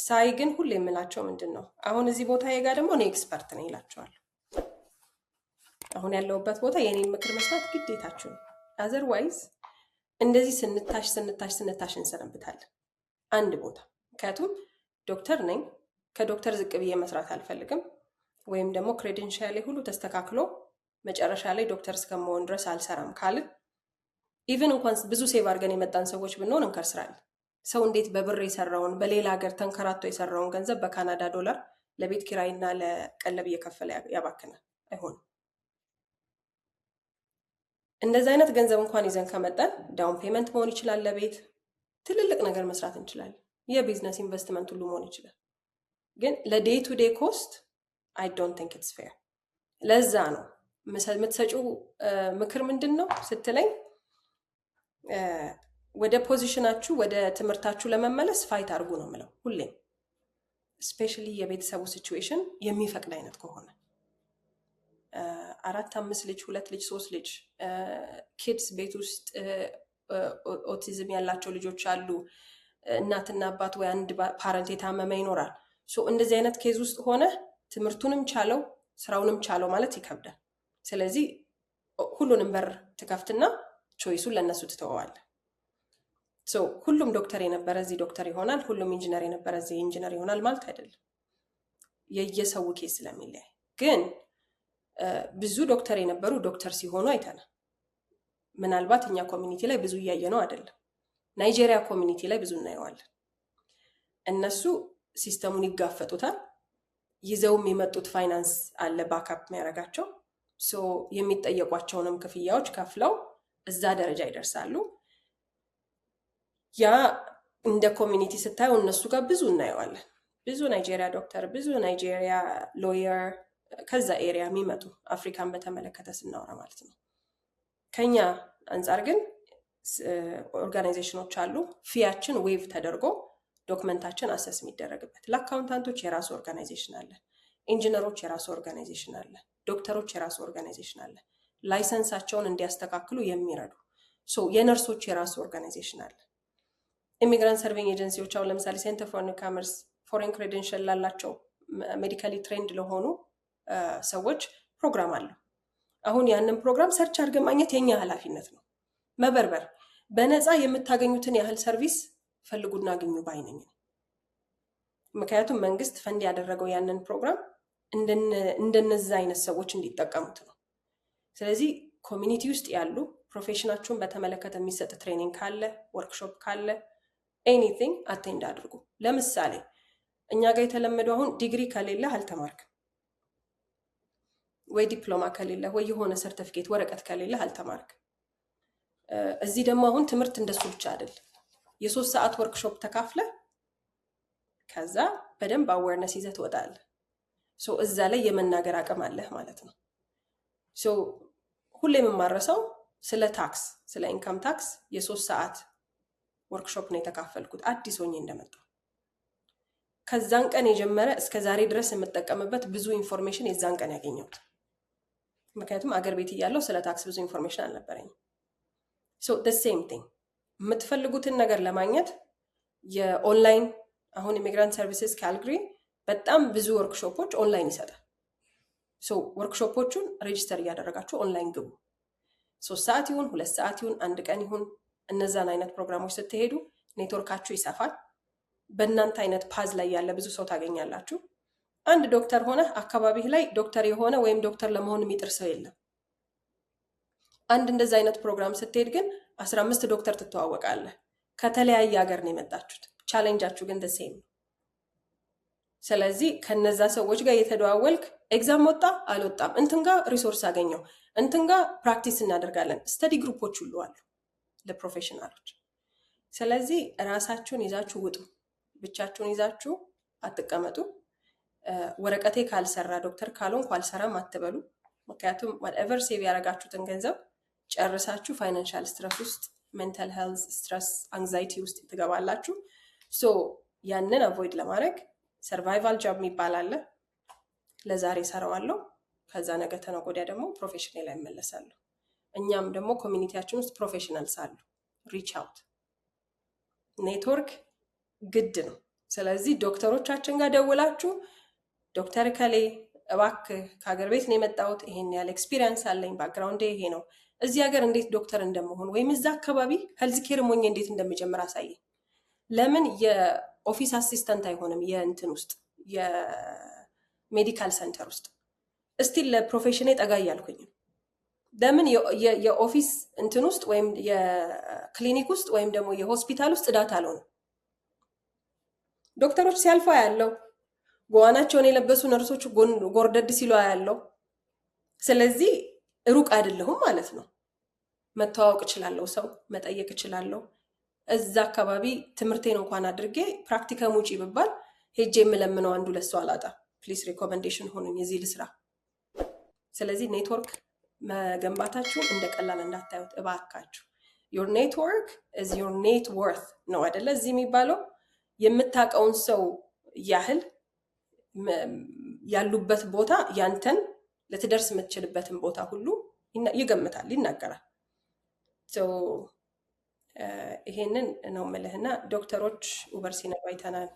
ሳይ ግን ሁሌ የምላቸው ምንድን ነው፣ አሁን እዚህ ቦታ ጋር ደግሞ እኔ ኤክስፐርት ነኝ ይላቸዋለሁ። አሁን ያለሁበት ቦታ የኔን ምክር መስማት ግዴታችሁ ነው። አዘርዋይዝ እንደዚህ ስንታሽ እንሰነብታለን አንድ ቦታ። ምክንያቱም ዶክተር ነኝ፣ ከዶክተር ዝቅ ብዬ መስራት አልፈልግም። ወይም ደግሞ ክሬደንሻሌ ሁሉ ተስተካክሎ መጨረሻ ላይ ዶክተር እስከመሆን ድረስ አልሰራም ካልን ኢቨን እንኳን ብዙ ሴቭ አድርገን የመጣን ሰዎች ብንሆን እንከስራለን። ሰው እንዴት በብር የሰራውን በሌላ ሀገር ተንከራቶ የሰራውን ገንዘብ በካናዳ ዶላር ለቤት ኪራይና ለቀለብ እየከፈለ ያባክናል? አይሆንም። እንደዚህ አይነት ገንዘብ እንኳን ይዘን ከመጣን ዳውን ፔመንት መሆን ይችላል፣ ለቤት ትልልቅ ነገር መስራት እንችላለን፣ የቢዝነስ ኢንቨስትመንት ሁሉ መሆን ይችላል። ግን ለዴይ ቱ ዴይ ኮስት አይ ዶንት ቲንክ ኢትስ ፌር። ለዛ ነው የምትሰጪው ምክር ምንድን ነው ስትለኝ፣ ወደ ፖዚሽናችሁ ወደ ትምህርታችሁ ለመመለስ ፋይት አድርጉ ነው የምለው ሁሌም። ስፔሻሊ የቤተሰቡ ሲቹዌሽን የሚፈቅድ አይነት ከሆነ 4፣ 5 ልጅ፣ 2 ልጅ፣ 3 ልጅ ኪድስ ቤት ውስጥ ኦቲዝም ያላቸው ልጆች አሉ። እናትና አባት ወይ አንድ ፓረንት የታመመ ይኖራል። እንደዚህ አይነት ኬዝ ውስጥ ሆነ ትምህርቱንም ቻለው ስራውንም ቻለው ማለት ይከብዳል። ስለዚህ ሁሉንም በር ትከፍትና ቾይሱን ለእነሱ ትተወዋለህ። ሁሉም ዶክተር የነበረ እዚህ ዶክተር ይሆናል፣ ሁሉም ኢንጂነር የነበረ እዚህ ኢንጂነር ይሆናል ማለት አይደለም። የየሰው ኬዝ ስለሚለያይ ግን ብዙ ዶክተር የነበሩ ዶክተር ሲሆኑ አይተናል። ምናልባት እኛ ኮሚኒቲ ላይ ብዙ እያየ ነው አይደለም፣ ናይጄሪያ ኮሚኒቲ ላይ ብዙ እናየዋለን። እነሱ ሲስተሙን ይጋፈጡታል፣ ይዘውም የመጡት ፋይናንስ አለ ባካፕ የሚያደርጋቸው። ሶ የሚጠየቋቸውንም ክፍያዎች ከፍለው እዛ ደረጃ ይደርሳሉ። ያ እንደ ኮሚኒቲ ስታየው እነሱ ጋር ብዙ እናየዋለን። ብዙ ናይጄሪያ ዶክተር፣ ብዙ ናይጄሪያ ሎየር ከዛ ኤሪያ የሚመጡ አፍሪካን በተመለከተ ስናወራ ማለት ነው። ከኛ አንጻር ግን ኦርጋናይዜሽኖች አሉ ፊያችን ዌቭ ተደርጎ ዶክመንታችን አሰስ የሚደረግበት። ለአካውንታንቶች የራሱ ኦርጋናይዜሽን አለ፣ ኢንጂነሮች የራሱ ኦርጋናይዜሽን አለ፣ ዶክተሮች የራሱ ኦርጋናይዜሽን አለ፣ ላይሰንሳቸውን እንዲያስተካክሉ የሚረዱ የነርሶች የራሱ ኦርጋናይዜሽን አለ። ኢሚግራንት ሰርቪንግ ኤጀንሲዎች አሁን ለምሳሌ ሴንተር ፎር ኒውካመርስ ፎሬን ክሬደንሽል ላላቸው ሜዲካሊ ትሬንድ ለሆኑ ሰዎች ፕሮግራም አለው። አሁን ያንን ፕሮግራም ሰርች አድርገን ማግኘት የኛ ኃላፊነት ነው። መበርበር በነፃ የምታገኙትን ያህል ሰርቪስ ፈልጉና አግኙ ባይነኝ። ምክንያቱም መንግስት ፈንድ ያደረገው ያንን ፕሮግራም እንደነዛ አይነት ሰዎች እንዲጠቀሙት ነው። ስለዚህ ኮሚኒቲ ውስጥ ያሉ ፕሮፌሽናችሁን በተመለከተ የሚሰጥ ትሬኒንግ ካለ፣ ወርክሾፕ ካለ ኤኒቲንግ አቴንድ አድርጉ። ለምሳሌ እኛ ጋር የተለመደው አሁን ዲግሪ ከሌለ አልተማርክም ወይ ዲፕሎማ ከሌለ ወይ የሆነ ሰርቲፊኬት ወረቀት ከሌለ አልተማርክ። እዚህ ደግሞ አሁን ትምህርት እንደሱ ብቻ አይደል። የ3 ሰዓት ወርክሾፕ ተካፍለ ከዛ በደንብ አዌርነስ ይዘህ ትወጣለህ። እዛ ላይ የመናገር አቅም አለህ ማለት ነው። ሁሌ የምማረሰው ስለ ታክስ፣ ስለ ኢንካም ታክስ የ3 ሰዓት ወርክሾፕ ነው የተካፈልኩት አዲስ ሆኜ እንደመጣሁ። ከዛን ቀን የጀመረ እስከ ዛሬ ድረስ የምጠቀምበት ብዙ ኢንፎርሜሽን የዛን ቀን ያገኘሁት። ምክንያቱም አገር ቤት እያለሁ ስለ ታክስ ብዙ ኢንፎርሜሽን አልነበረኝም። the same thing የምትፈልጉትን ነገር ለማግኘት የኦንላይን አሁን ኢሚግራንት ሰርቪስስ ካልግሪ በጣም ብዙ ወርክሾፖች ኦንላይን ይሰጣል። ወርክሾፖቹን ሬጂስተር እያደረጋችሁ ኦንላይን ግቡ። 3 ሰዓት ይሁን 2 ሰዓት ይሁን 1 ቀን ይሁን እነዛን አይነት ፕሮግራሞች ስትሄዱ ኔትወርካችሁ ይሰፋል። በእናንተ አይነት ፓዝ ላይ ያለ ብዙ ሰው ታገኛላችሁ። አንድ ዶክተር ሆነ አካባቢህ ላይ ዶክተር የሆነ ወይም ዶክተር ለመሆን የሚጥር ሰው የለም። አንድ እንደዛ አይነት ፕሮግራም ስትሄድ ግን 15 ዶክተር ትተዋወቃለህ። ከተለያየ ሀገር ነው የመጣችሁት። ቻሌንጃችሁ ግን ሴም ነው። ስለዚህ ከነዛ ሰዎች ጋር የተደዋወልክ ኤግዛም ወጣ አልወጣም፣ እንትን ጋር ሪሶርስ አገኘው፣ እንትን ጋር ፕራክቲስ እናደርጋለን። ስተዲ ግሩፖች ሁሉ አሉ ለፕሮፌሽናሎች። ስለዚህ ራሳችሁን ይዛችሁ ውጡ። ብቻችሁን ይዛችሁ አትቀመጡ። ወረቀቴ ካልሰራ ዶክተር ካልሆንኩ አልሰራም አትበሉ። ምክንያቱም whatever ሴቭ ያደረጋችሁትን ገንዘብ ጨርሳችሁ ፋይናንሻል ስትረስ ውስጥ፣ ሜንታል ሄልዝ ስትረስ፣ አንግዛይቲ ውስጥ ትገባላችሁ። ያንን አቮይድ ለማድረግ ሰርቫይቫል ጆብ የሚባል አለ። ለዛሬ ሰራዋለሁ፣ ከዛ ነገ ተነገ ወዲያ ደግሞ ፕሮፌሽናል ላይ እመለሳለሁ። እኛም ደግሞ ኮሚኒቲያችን ውስጥ ፕሮፌሽናልስ አሉ። ሪች አውት ኔትወርክ ግድ ነው። ስለዚህ ዶክተሮቻችን ጋር ደውላችሁ ዶክተር ከሌ እባክህ ከሀገር ቤት ነው የመጣሁት፣ ይሄን ያለ ኤክስፒሪየንስ አለኝ፣ ባክግራውንድ ይሄ ነው፣ እዚህ ሀገር እንዴት ዶክተር እንደመሆን ወይም እዛ አካባቢ ሄልዝ ኬር ሞኝ እንዴት እንደሚጀምር አሳየኝ። ለምን የኦፊስ አሲስተንት አይሆንም? የእንትን ውስጥ የሜዲካል ሴንተር ውስጥ እስቲል ለፕሮፌሽኔ ጠጋ እያልኩኝ ለምን የኦፊስ እንትን ውስጥ ወይም የክሊኒክ ውስጥ ወይም ደግሞ የሆስፒታል ውስጥ ዳታ አልሆንም? ዶክተሮች ሲያልፉ ያለው ጎዋናቸውን የለበሱ ነርሶች ጎርደድ ሲሉ ያለው። ስለዚህ ሩቅ አይደለሁም ማለት ነው። መተዋወቅ እችላለሁ፣ ሰው መጠየቅ እችላለሁ። እዛ አካባቢ ትምህርቴን እንኳን አድርጌ ፕራክቲከም ውጪ ብባል ሄጄ የምለምነው አንዱ ለሱ አላጣ። ፕሊስ ሪኮመንዴሽን ሆኑኝ የዚህ ልስራ። ስለዚህ ኔትወርክ መገንባታችሁን እንደ ቀላል እንዳታዩት እባካችሁ። ዮር ኔትወርክ ኢዝ ዮር ኔት ወርት ነው አይደለ? እዚህ የሚባለው የምታውቀውን ሰው ያህል ያሉበት ቦታ ያንተን ልትደርስ የምትችልበትን ቦታ ሁሉ ይገምታል፣ ይናገራል። ይሄንን ነው የምልህና ዶክተሮች ኡበር ሲነሩ አይተናል።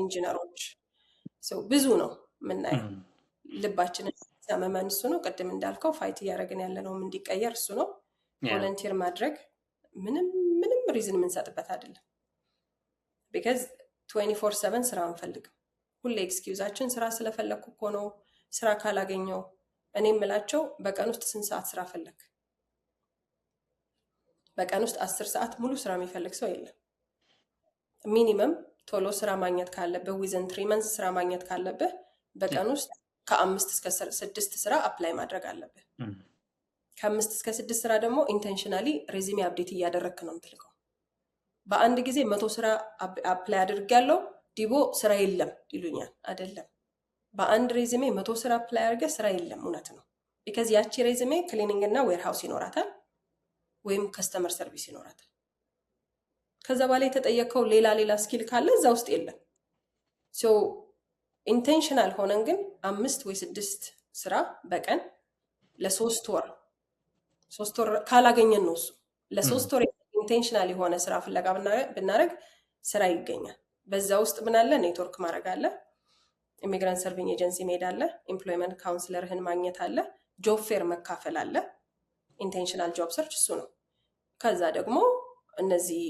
ኢንጂነሮች ብዙ ነው የምናየው። ልባችንን ሲያመመን እሱ ነው። ቅድም እንዳልከው ፋይት እያደረግን ያለነውም እንዲቀየር እሱ ነው። ቮለንቲር ማድረግ ምንም ሪዝን የምንሰጥበት አይደለም። ቢካዝ 24/7 ስራ አንፈልግም። ሁሌ ኤክስኪውዛችን ስራ ስለፈለግኩ እኮ ነው፣ ስራ ካላገኘው። እኔ የምላቸው በቀን ውስጥ ስንት ሰዓት ስራ ፈለግ? በቀን ውስጥ 10 ሰዓት ሙሉ ስራ የሚፈልግ ሰው የለም። ሚኒመም ቶሎ ስራ ማግኘት ካለብህ ዊዝን 3 months ስራ ማግኘት ካለብህ በቀን ውስጥ ከ5 እስከ 6 ስራ አፕላይ ማድረግ አለብህ። ከ5 እስከ 6 ስራ ደግሞ ኢንቴንሽናሊ ሬዚሜ አፕዴት እያደረግክ ነው የምትልከው። በአንድ ጊዜ 100 ስራ አፕላይ አድርጌያለሁ ዲቦ ስራ የለም ይሉኛል። አይደለም። በአንድ ሬዚሜ 100 ስራ አፕላይ አድርገህ ስራ የለም፣ እውነት ነው። ቢካዝ ያቺ ሬዚሜ ክሊኒንግ እና ዌርሃውስ ይኖራታል ወይም ከስተመር ሰርቪስ ይኖራታል። ከዛ በኋላ የተጠየቀው ሌላ ስኪል ካለ እዛ ውስጥ የለም። ሶ ኢንቴንሽናል ሆነን ግን 5 ወይ 6 ስራ በቀን ለ3 ወር 3 ወር ካላገኘን ነው እሱ ለ3 ወር ኢንቴንሽናል የሆነ ስራ ፍለጋ ብናደርግ ስራ ይገኛል። በዛ ውስጥ ምን አለ? ኔትወርክ ማድረግ አለ፣ ኢሚግራንት ሰርቪንግ ኤጀንሲ መሄድ አለ፣ ኤምፕሎይመንት ካውንስለርህን ማግኘት አለ፣ ጆብ ፌር መካፈል አለ። ኢንቴንሽናል ጆብ ሰርች እሱ ነው። ከዛ ደግሞ እነዚህ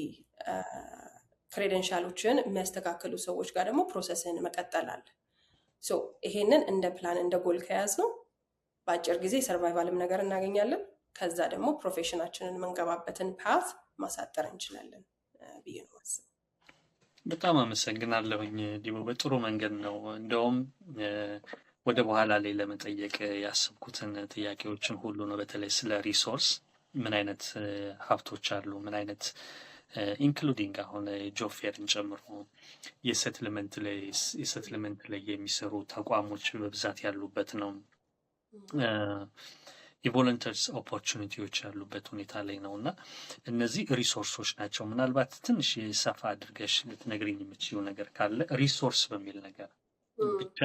ክሬደንሻሎችን የሚያስተካክሉ ሰዎች ጋር ደግሞ ፕሮሰስህን መቀጠል አለ። ሶ ይሄንን እንደ ፕላን እንደ ጎል ከያዝ ነው በአጭር ጊዜ ሰርቫይቫልም ነገር እናገኛለን። ከዛ ደግሞ ፕሮፌሽናችንን የምንገባበትን ፓት ማሳጠር እንችላለን ብዬ ነው ማስብ። በጣም አመሰግናለሁኝ ዲቦ፣ በጥሩ መንገድ ነው። እንደውም ወደ በኋላ ላይ ለመጠየቅ ያስብኩትን ጥያቄዎችን ሁሉ ነው። በተለይ ስለ ሪሶርስ ምን አይነት ሀብቶች አሉ፣ ምን አይነት ኢንክሉዲንግ አሁን ጆብ ፌርን ጨምሮ የሴትልመንት ላይ የሚሰሩ ተቋሞች በብዛት ያሉበት ነው። የቮለንተርስ ኦፖርቹኒቲዎች ያሉበት ሁኔታ ላይ ነው እና እነዚህ ሪሶርሶች ናቸው። ምናልባት ትንሽ የሰፋ አድርገሽ ልትነግሪኝ የምችይው ነገር ካለ ሪሶርስ በሚል ነገር ብቻ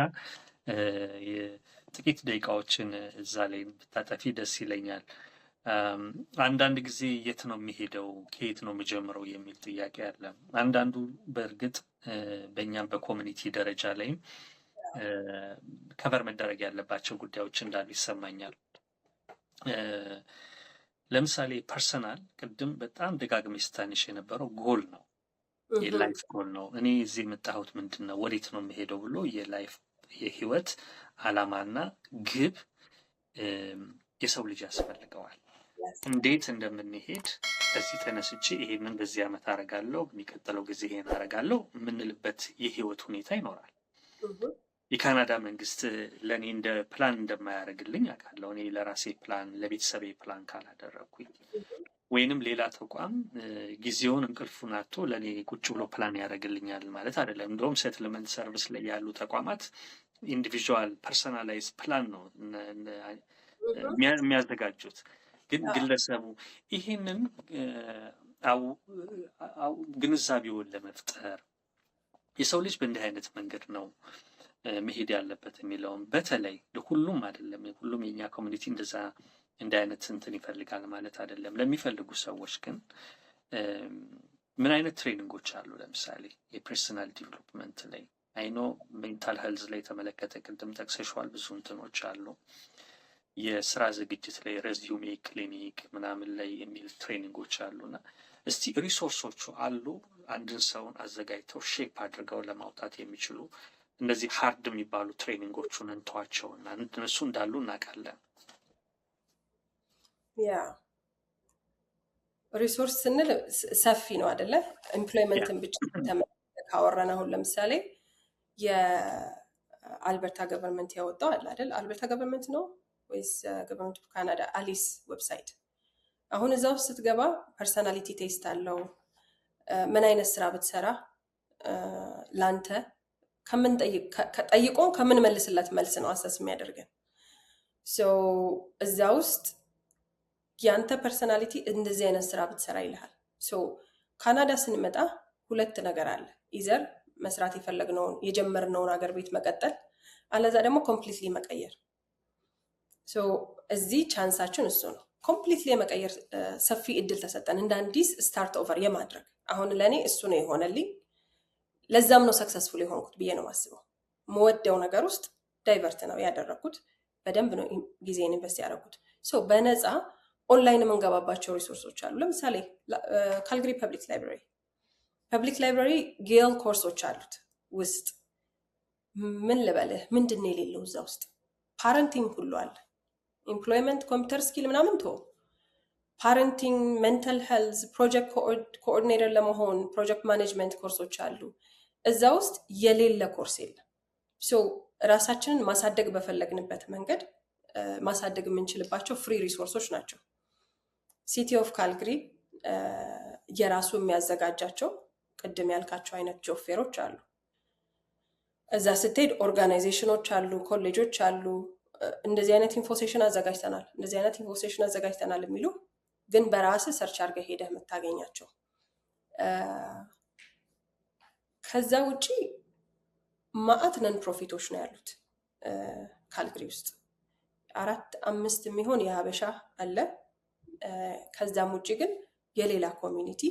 ጥቂት ደቂቃዎችን እዛ ላይ ብታጠፊ ደስ ይለኛል። አንዳንድ ጊዜ የት ነው የሚሄደው ከየት ነው የሚጀምረው የሚል ጥያቄ አለ። አንዳንዱ በእርግጥ በእኛም በኮሚኒቲ ደረጃ ላይም ከቨር መደረግ ያለባቸው ጉዳዮች እንዳሉ ይሰማኛል። ለምሳሌ ፐርሰናል ቅድም በጣም ደጋግሜ ስታንሽ የነበረው ጎል ነው፣ የላይፍ ጎል ነው። እኔ እዚህ የመጣሁት ምንድን ነው ወዴት ነው የሚሄደው ብሎ የላይፍ የህይወት አላማና ግብ የሰው ልጅ ያስፈልገዋል። እንዴት እንደምንሄድ ከዚህ ተነስቼ ይሄንን በዚህ ዓመት አረጋለሁ፣ በሚቀጥለው ጊዜ ይሄን አረጋለሁ የምንልበት የህይወት ሁኔታ ይኖራል። የካናዳ መንግስት ለእኔ እንደ ፕላን እንደማያደርግልኝ አውቃለሁ። እኔ ለራሴ ፕላን ለቤተሰቤ ፕላን ካላደረግኩኝ ወይንም ሌላ ተቋም ጊዜውን እንቅልፉን አጥቶ ለእኔ ቁጭ ብሎ ፕላን ያደርግልኛል ማለት አይደለም። እንደውም ሴትልመንት ሰርቪስ ላይ ያሉ ተቋማት ኢንዲቪዥዋል ፐርሰናላይዝ ፕላን ነው የሚያዘጋጁት። ግን ግለሰቡ ይህንን ግንዛቤውን ለመፍጠር የሰው ልጅ በእንዲህ አይነት መንገድ ነው መሄድ ያለበት የሚለውን በተለይ ሁሉም አይደለም፣ ሁሉም የኛ ኮሚኒቲ እንደዛ እንደ አይነት እንትን ይፈልጋል ማለት አይደለም። ለሚፈልጉ ሰዎች ግን ምን አይነት ትሬኒንጎች አሉ? ለምሳሌ የፐርሰናል ዲቨሎፕመንት ላይ አይኖ ሜንታል ሄልዝ ላይ የተመለከተ ቅድም ጠቅሰሽዋል፣ ብዙ እንትኖች አሉ። የስራ ዝግጅት ላይ ሬዚዩሜ ክሊኒክ ምናምን ላይ የሚል ትሬኒንጎች አሉና እስቲ ሪሶርሶቹ አሉ አንድን ሰውን አዘጋጅተው ሼፕ አድርገው ለማውጣት የሚችሉ እነዚህ ሃርድ የሚባሉ ትሬኒንጎቹን እንተዋቸውና እነሱ እንዳሉ እናውቃለን። ያ ሪሶርስ ስንል ሰፊ ነው አይደለ? ኤምፕሎይመንትን ብቻ ካወራን አሁን ለምሳሌ የአልበርታ ገቨርንመንት ያወጣው አለ አይደል? አልበርታ ገቨርንመንት ነው ወይስ ገቨርንመንት ኦፍ ካናዳ? አሊስ ዌብሳይት። አሁን እዛ ውስጥ ስትገባ ፐርሰናሊቲ ቴስት አለው። ምን አይነት ስራ ብትሰራ ላንተ ጠይቆ ከምን መልስለት መልስ ነው አሰስ የሚያደርገን። እዛ ውስጥ ያንተ ፐርሰናሊቲ እንደዚህ አይነት ስራ ብትሰራ ይልሃል። ካናዳ ስንመጣ ሁለት ነገር አለ። ኢዘር መስራት የፈለግነውን የጀመርነውን ሀገር ቤት መቀጠል፣ አለዛ ደግሞ ኮምፕሊትሊ መቀየር። እዚህ ቻንሳችን እሱ ነው። ኮምፕሊትሊ የመቀየር ሰፊ እድል ተሰጠን፣ እንደ አዲስ ስታርት ኦቨር የማድረግ። አሁን ለእኔ እሱ ነው የሆነልኝ። ለዛም ነው ሰክሰስፉል የሆንኩት ብዬ ነው ማስበው። መወደው ነገር ውስጥ ዳይቨርት ነው ያደረግኩት። በደንብ ነው ጊዜን ኢንቨስት ያደረጉት። በነፃ ኦንላይን የምንገባባቸው ሪሶርሶች አሉ። ለምሳሌ ካልግሪ ፐብሊክ ላይብራሪ ጌል ኮርሶች አሉት ውስጥ። ምን ልበልህ፣ ምንድን ነው የሌለው እዛ ውስጥ? ፓረንቲንግ ሁሉ አለ። ኤምፕሎይመንት፣ ኮምፒውተር ስኪል ምናምን ቶ ፓረንቲንግ፣ ሜንታል ሄልዝ፣ ፕሮጀክት ኮኦርዲኔተር ለመሆን ፕሮጀክት ማኔጅመንት ኮርሶች አሉ። እዛ ውስጥ የሌለ ኮርስ የለም። ሶ ራሳችንን ማሳደግ በፈለግንበት መንገድ ማሳደግ የምንችልባቸው ፍሪ ሪሶርሶች ናቸው። ሲቲ ኦፍ ካልግሪ የራሱ የሚያዘጋጃቸው ቅድም ያልካቸው አይነት ጆብ ፌሮች አሉ። እዛ ስትሄድ ኦርጋናይዜሽኖች አሉ፣ ኮሌጆች አሉ። እንደዚህ አይነት ኢንፎሴሽን አዘጋጅተናል፣ እንደዚህ አይነት ኢንፎሴሽን አዘጋጅተናል የሚሉ ግን በራስህ ሰርች አድርገህ ሄደህ የምታገኛቸው። ከዛ ውጪ ማአት ነን ፕሮፊቶች ነው ያሉት ካልግሪ ውስጥ 4-5 የሚሆን የሀበሻ አለ። ከዛም ውጪ ግን የሌላ ኮሚኒቲ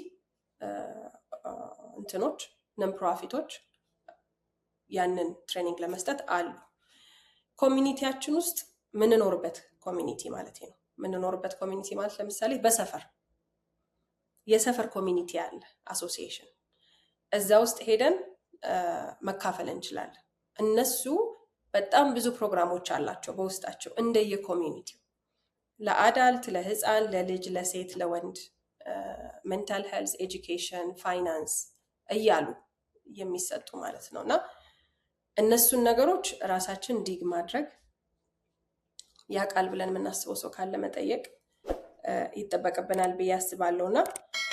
እንትኖች ነን ፕሮፊቶች ያንን ትሬኒንግ ለመስጠት አሉ። ኮሚኒቲያችን ውስጥ ምንኖርበት ኮሚኒቲ ማለት ነው። ምንኖርበት ኮሚኒቲ ማለት ለምሳሌ በሰፈር የሰፈር ኮሚኒቲ አለ፣ አሶሲዬሽን። እዛ ውስጥ ሄደን መካፈል እንችላለን። እነሱ በጣም ብዙ ፕሮግራሞች አላቸው በውስጣቸው እንደየኮሚኒቲው፣ ለአዳልት፣ ለህፃን፣ ለልጅ፣ ለሴት፣ ለወንድ፣ ሜንታል ሄልዝ፣ ኤጁኬሽን፣ ፋይናንስ እያሉ የሚሰጡ ማለት ነው። እና እነሱን ነገሮች ራሳችን ዲግ ማድረግ ያቃል ብለን የምናስበው ሰው ካለ መጠየቅ ይጠበቅብናል ብዬ አስባለሁ። እና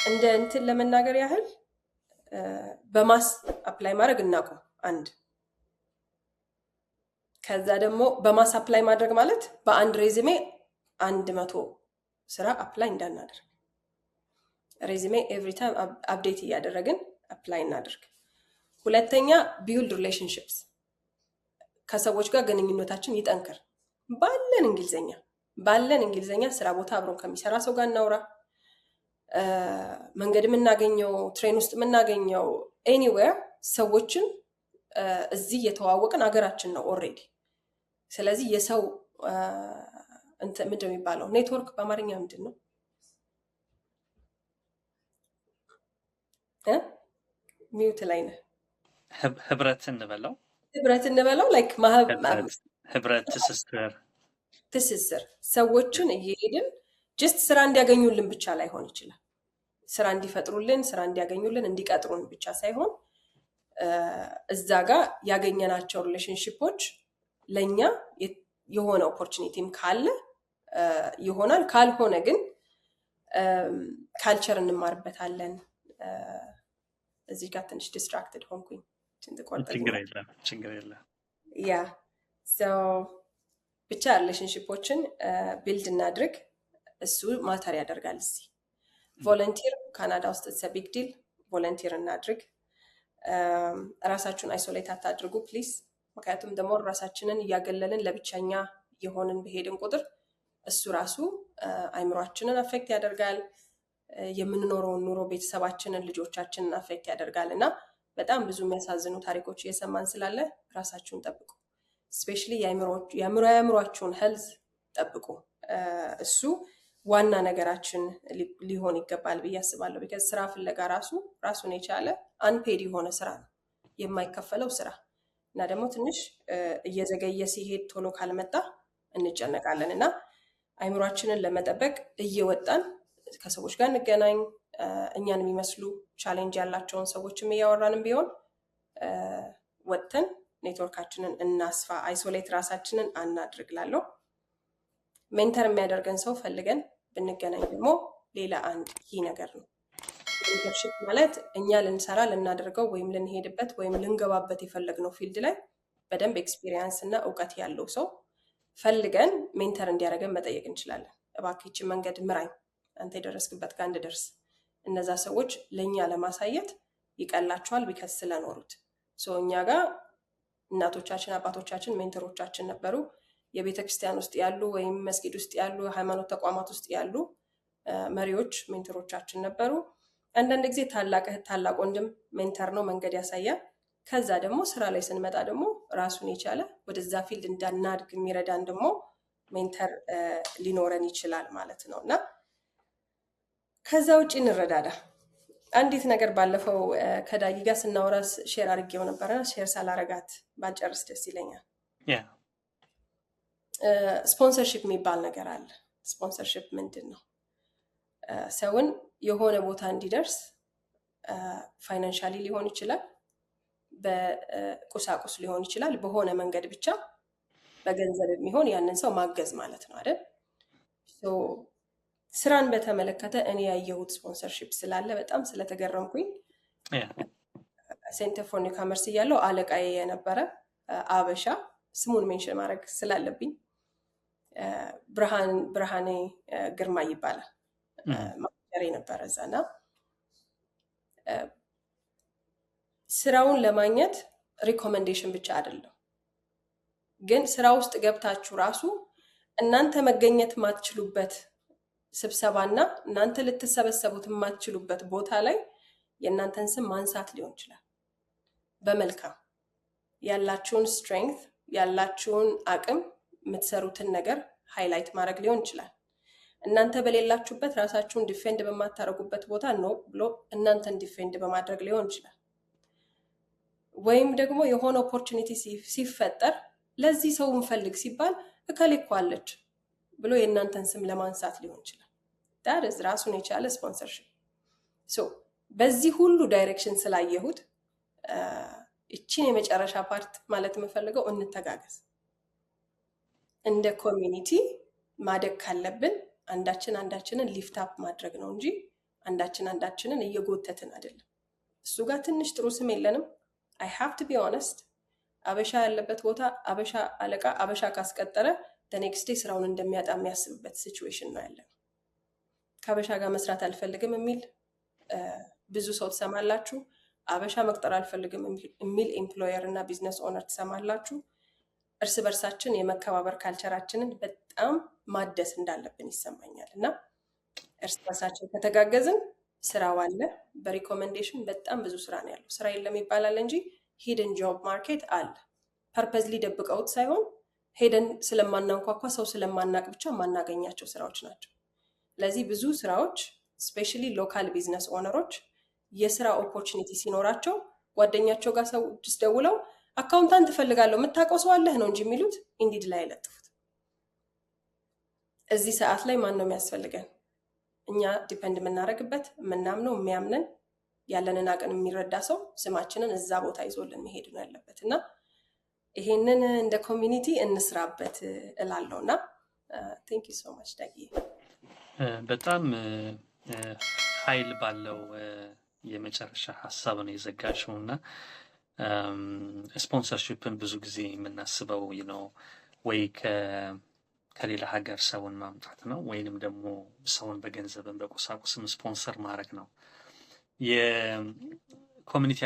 እንደ እንትን ለመናገር ያህል በማስ አፕላይ ማድረግ እናቁም አንድ። ከዛ ደግሞ በማስ አፕላይ ማድረግ ማለት በአንድ ሬዝሜ 100 ስራ አፕላይ እንዳናደርግ፣ ሬዝሜ ኤቭሪ ታይም አፕዴት እያደረግን አፕላይ እናደርግ። ሁለተኛ ቢውልድ ሪሌሽንሽፕስ፣ ከሰዎች ጋር ግንኙነታችን ይጠንክር። ባለን እንግሊዘኛ ስራ ቦታ አብሮን ከሚሰራ ሰው ጋር እናውራ። መንገድ የምናገኘው፣ ትሬን ውስጥ የምናገኘው፣ ኤኒዌር ሰዎችን እዚህ የተዋወቅን ሀገራችን ነው ኦልሬዲ። ስለዚህ የሰው ምንድን ነው የሚባለው? ኔትወርክ በአማርኛ ምንድን ነው? ሚውት ላይ ነህ። ህብረት እንበለው ላይክ ህብረት፣ ትስስር ሰዎችን እየሄድን ጀስት ስራ እንዲያገኙልን ብቻ ላይሆን ይችላል። ስራ እንዲፈጥሩልን፣ ስራ እንዲያገኙልን፣ እንዲቀጥሩን ብቻ ሳይሆን እዛ ጋር ያገኘናቸው ሪሌሽንሽፖች ለእኛ የሆነ ኦፖርቹኒቲም ካለ ይሆናል። ካልሆነ ግን ካልቸር እንማርበታለን። እዚህ ጋር ትንሽ ዲስትራክትድ ሆንኩኝ። ችግር የለም። ያ ብቻ ሪሌሽንሽፖችን ቢልድ እናድርግ። እሱ ማተር ያደርጋል። እዚህ ቮለንቲር ካናዳ ውስጥ ቢግ ዲል። ቮለንቲር እናድርግ። ራሳችሁን አይሶሌት አታድርጉ ፕሊዝ። ምክንያቱም ደግሞ ራሳችንን እያገለልን ለብቻኛ የሆንን በሄድን ቁጥር እሱ ራሱ አይምሯችንን አፌክት ያደርጋል። የምንኖረውን ኑሮ፣ ቤተሰባችንን፣ ልጆቻችንን አፌክት ያደርጋል። እና በጣም ብዙ የሚያሳዝኑ ታሪኮች እየሰማን ስላለ ራሳችሁን ጠብቁ። ስፔሻሊ የአእምሯችሁን ሄልዝ ጠብቁ። እሱ ዋና ነገራችን ሊሆን ይገባል ብዬ አስባለሁ። ቢካዝ ስራ ፍለጋ ራሱን የቻለ አንፔድ የሆነ ስራ ነው፣ የማይከፈለው ስራ እና ደግሞ ትንሽ እየዘገየ ሲሄድ ቶሎ ካልመጣ እንጨነቃለን። እና አይምሯችንን ለመጠበቅ እየወጣን ከሰዎች ጋር እንገናኝ። እኛን የሚመስሉ ቻሌንጅ ያላቸውን ሰዎችም እያወራንም ቢሆን ወጥተን ኔትወርካችንን እናስፋ። አይሶሌት ራሳችንን አናድርግላለሁ። ሜንተር የሚያደርገን ሰው ፈልገን ብንገናኝ ደግሞ ሌላ አንድ ይህ ነገር ነው። ሜንተርሺፕ ማለት እኛ ልንሰራ ልናደርገው ወይም ልንሄድበት ወይም ልንገባበት የፈለግነው ፊልድ ላይ በደንብ ኤክስፒሪየንስ እና እውቀት ያለው ሰው ፈልገን ሜንተር እንዲያደርገን መጠየቅ እንችላለን። እባክህ ይህችን መንገድ ምራኝ፣ አንተ የደረስክበት ጋር እንድደርስ። እነዛ ሰዎች ለእኛ ለማሳየት ይቀላቸዋል ቢከስ ስለኖሩት። እኛ ጋር እናቶቻችን አባቶቻችን ሜንተሮቻችን ነበሩ። የቤተ ክርስቲያን ውስጥ ያሉ ወይም መስጊድ ውስጥ ያሉ ሃይማኖት ተቋማት ውስጥ ያሉ መሪዎች ሜንተሮቻችን ነበሩ። አንዳንድ ጊዜ ታላቅ እህት ታላቅ ወንድም ሜንተር ነው፣ መንገድ ያሳያል። ከዛ ደግሞ ስራ ላይ ስንመጣ ደግሞ ራሱን የቻለ ወደዛ ፊልድ እንዳናድግ የሚረዳን ደግሞ ሜንተር ሊኖረን ይችላል ማለት ነው። እና ከዛ ውጭ እንረዳዳ። አንዲት ነገር ባለፈው ከዳጊ ጋር ስናወራ ሼር አድርጌው ነበረ። ሼር ሳላረጋት ባልጨርስ ደስ ይለኛል። ስፖንሰርሺፕ የሚባል ነገር አለ። ስፖንሰርሺፕ ምንድን ነው? ሰውን የሆነ ቦታ እንዲደርስ ፋይናንሻሊ ሊሆን ይችላል፣ በቁሳቁስ ሊሆን ይችላል፣ በሆነ መንገድ ብቻ በገንዘብ የሚሆን ያንን ሰው ማገዝ ማለት ነው አይደል? ስራን በተመለከተ እኔ ያየሁት ስፖንሰርሺፕ ስላለ በጣም ስለተገረምኩኝ ሴንተር ፎር ኒውካመርስ እያለው አለቃዬ የነበረ አበሻ ስሙን ሜንሽን ማድረግ ስላለብኝ ብርሃኔ ግርማ ይባላል ማኔጀር የነበረ እዛና ስራውን ለማግኘት ሪኮመንዴሽን ብቻ አይደለም፣ ግን ስራ ውስጥ ገብታችሁ ራሱ እናንተ መገኘት ማትችሉበት ስብሰባና እናንተ ልትሰበሰቡት የማትችሉበት ቦታ ላይ የእናንተን ስም ማንሳት ሊሆን ይችላል። በመልካም ያላችሁን ስትሬንግዝ ያላችሁን አቅም የምትሰሩትን ነገር ሃይላይት ማድረግ ሊሆን ይችላል። እናንተ በሌላችሁበት ራሳችሁን ዲፌንድ በማታደርጉበት ቦታ ነው ብሎ እናንተን ዲፌንድ በማድረግ ሊሆን ይችላል። ወይም ደግሞ የሆነ ኦፖርቹኒቲ ሲፈጠር ለዚህ ሰው እንፈልግ ሲባል እከሌ እኮ አለች ብሎ የእናንተን ስም ለማንሳት ሊሆን ይችላል። ዳርዝ ራሱን የቻለ ስፖንሰርሺፕ። በዚህ ሁሉ ዳይሬክሽን ስላየሁት እቺን የመጨረሻ ፓርት ማለት የምፈልገው እንተጋገዝ። እንደ ኮሚኒቲ ማደግ ካለብን አንዳችንን ሊፍት አፕ ማድረግ ነው እንጂ አንዳችንን እየጎተትን አይደለም። እሱ ጋር ትንሽ ጥሩ ስም የለንም። አይ ሃቭ ቱ ቢ ኦነስት። አበሻ ያለበት ቦታ አበሻ አለቃ አበሻ ካስቀጠረ ኔክስት ዴይ ስራውን እንደሚያጣ የሚያስብበት ሲቹዌሽን ነው ያለን። ከአበሻ ጋር መስራት አልፈልግም የሚል ብዙ ሰው ትሰማላችሁ። አበሻ መቅጠር አልፈልግም የሚል ኤምፕሎየር እና ቢዝነስ ኦነር ትሰማላችሁ። እርስ በርሳችን የመከባበር ካልቸራችንን በጣም ማደስ እንዳለብን ይሰማኛል እና እርስ በርሳችን ከተጋገዝን ስራው አለ። በሪኮሜንዴሽን በጣም ብዙ ስራ ነው ያለው። ስራ የለም ይባላል እንጂ ሂድን ጆብ ማርኬት አለ። ፐርፐዝሊ ደብቀውት ሳይሆን ሄደን ስለማናንኳኳ ሰው ስለማናቅ ብቻ ማናገኛቸው ስራዎች ናቸው። ለዚህ ብዙ ስራዎች ስፔሻሊ ሎካል ቢዝነስ ኦነሮች የስራ ኦፖርቹኒቲ ሲኖራቸው ጓደኛቸው ጋር ሰው ደውለው አካውንታንት እፈልጋለሁ የምታውቀው ሰው አለህ ነው እንጂ የሚሉት ኢንዲድ ላይ አይለጥፉት። እዚህ ሰዓት ላይ ማን ነው የሚያስፈልገን? እኛ ዲፔንድ የምናደርግበት የምናምነው የሚያምንን ያለንን አቅም የሚረዳ ሰው ስማችንን እዛ ቦታ ይዞልን መሄድ ነው ያለበት እና ይሄንን እንደ ኮሚኒቲ እንስራበት እላለሁ እና ቴንክ ዩ ሶ ማች ዳጊ። በጣም ኃይል ባለው የመጨረሻ ሀሳብ ነው የዘጋሽው እና ስፖንሰርሺፕን ብዙ ጊዜ የምናስበው ነው ወይ ከሌላ ሀገር ሰውን ማምጣት ነው ወይንም ደግሞ ሰውን በገንዘብን በቁሳቁስም ስፖንሰር ማድረግ ነው። የኮሚኒቲያችንን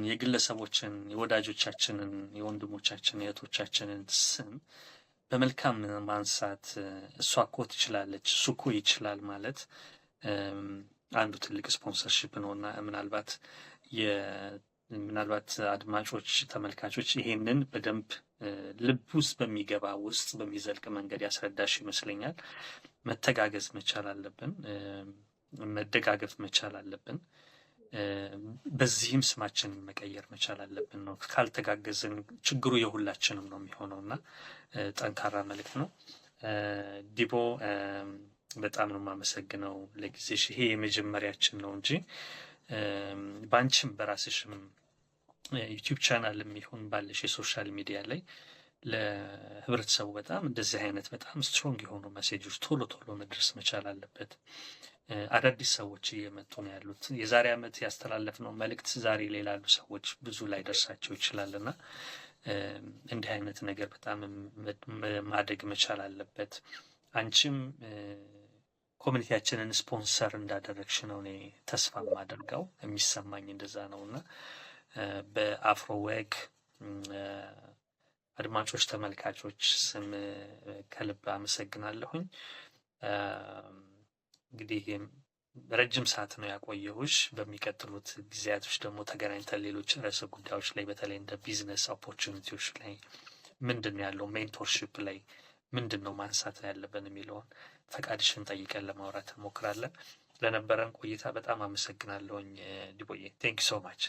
የግለሰቦችን የወዳጆቻችንን የወንድሞቻችንን የእህቶቻችንን ስም በመልካም ማንሳት እሷ እኮ ትችላለች እሱ እኮ ይችላል ማለት አንዱ ትልቅ ስፖንሰርሺፕ ነው እና ምናልባት አድማጮች ተመልካቾች ይሄንን በደንብ ልብ ውስጥ በሚገባ ውስጥ በሚዘልቅ መንገድ ያስረዳሽ ይመስለኛል። መተጋገዝ መቻል አለብን፣ መደጋገፍ መቻል አለብን፣ በዚህም ስማችንን መቀየር መቻል አለብን ነው። ካልተጋገዝን ችግሩ የሁላችንም ነው የሚሆነው እና ጠንካራ መልእክት ነው። ዲቦ በጣም ነው የማመሰግነው ለጊዜሽ። ይሄ የመጀመሪያችን ነው እንጂ በአንቺም በራስሽም ዩቲዩብ ቻናል የሚሆን ባለሽ የሶሻል ሚዲያ ላይ ለህብረተሰቡ በጣም እንደዚህ አይነት በጣም ስትሮንግ የሆኑ ሜሴጆች ቶሎ ቶሎ መድረስ መቻል አለበት። አዳዲስ ሰዎች እየመጡ ነው ያሉት። የዛሬ ዓመት ያስተላለፍነው መልእክት ዛሬ ላይ ላሉ ሰዎች ብዙ ላይ ደርሳቸው ይችላልና እንዲህ አይነት ነገር በጣም ማደግ መቻል አለበት። አንቺም ኮሚኒቲያችንን ስፖንሰር እንዳደረግሽ ነው እኔ ተስፋ የማደርገው፣ የሚሰማኝ እንደዛ ነውና በአፍሮ ወግ አድማጮች ተመልካቾች ስም ከልብ አመሰግናለሁኝ። እንግዲህ ረጅም ሰዓት ነው ያቆየሁሽ። በሚቀጥሉት ጊዜያቶች ደግሞ ተገናኝተን ሌሎች ርዕሰ ጉዳዮች ላይ በተለይ እንደ ቢዝነስ ኦፖርቹኒቲዎች ላይ ምንድን ያለው ሜንቶርሺፕ ላይ ምንድን ነው ማንሳት ያለብን የሚለውን ፈቃድሽን ጠይቀን ለማውራት እንሞክራለን። ለነበረን ቆይታ በጣም አመሰግናለሁኝ ዲቦዬ። ቴንክ ሶ ማች።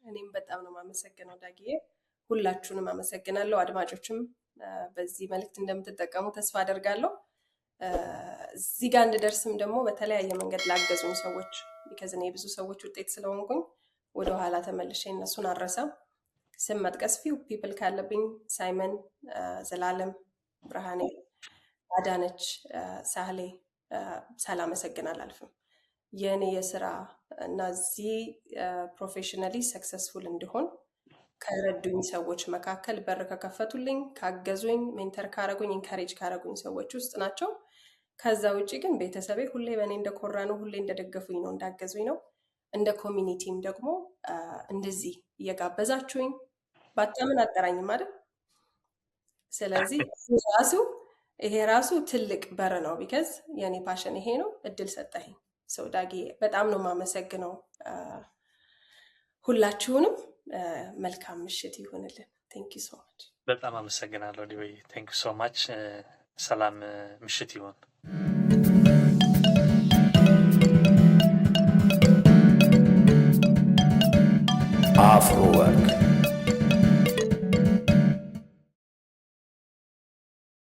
እኔም በጣም ነው የማመሰግነው ዳጊዬ። ሁላችሁንም አመሰግናለሁ። አድማጮችም በዚህ መልእክት እንደምትጠቀሙ ተስፋ አደርጋለሁ። እዚህ ጋር እንድደርስም ደግሞ በተለያየ መንገድ ላገዙኝ ሰዎች ቢከዝ እኔ የብዙ ሰዎች ውጤት ስለሆንኩኝ ወደኋላ ተመልሼ እነሱን አልረሳም። ስም መጥቀስ ፊው ፒፕል ካለብኝ ሳይመን፣ ዘላለም፣ ብርሃኔ፣ አዳነች፣ ሳህሌ ሳላመሰግን አላልፍም። የእኔ የስራ እና እዚህ ፕሮፌሽናሊ ሰክሰስፉል እንዲሆን ከረዱኝ ሰዎች መካከል በር ከከፈቱልኝ፣ ካገዙኝ፣ ሜንተር ካረጉኝ፣ ኢንካሬጅ ካረጉኝ ሰዎች ውስጥ ናቸው። ከዛ ውጭ ግን ቤተሰቤ ሁሌ በእኔ እንደኮራ ነው፣ ሁሌ እንደደገፉኝ ነው፣ እንዳገዙኝ ነው። እንደ ኮሚኒቲም ደግሞ እንደዚህ እየጋበዛችሁኝ ባታምን አጠራኝም አይደል? ስለዚህ ይሄ ራሱ ትልቅ በር ነው። ቢከዝ የኔ ፓሽን ይሄ ነው። እድል ሰጠኝ። ሰው ዳጊ በጣም ነው የማመሰግነው ሁላችሁንም። መልካም ምሽት ይሁንልን። ቴንክ ዩ ሶ ማች። በጣም አመሰግናለሁ ዲቦዬ። ቴንክ ዩ ሶ ማች። ሰላም ምሽት ይሁን። Afro Work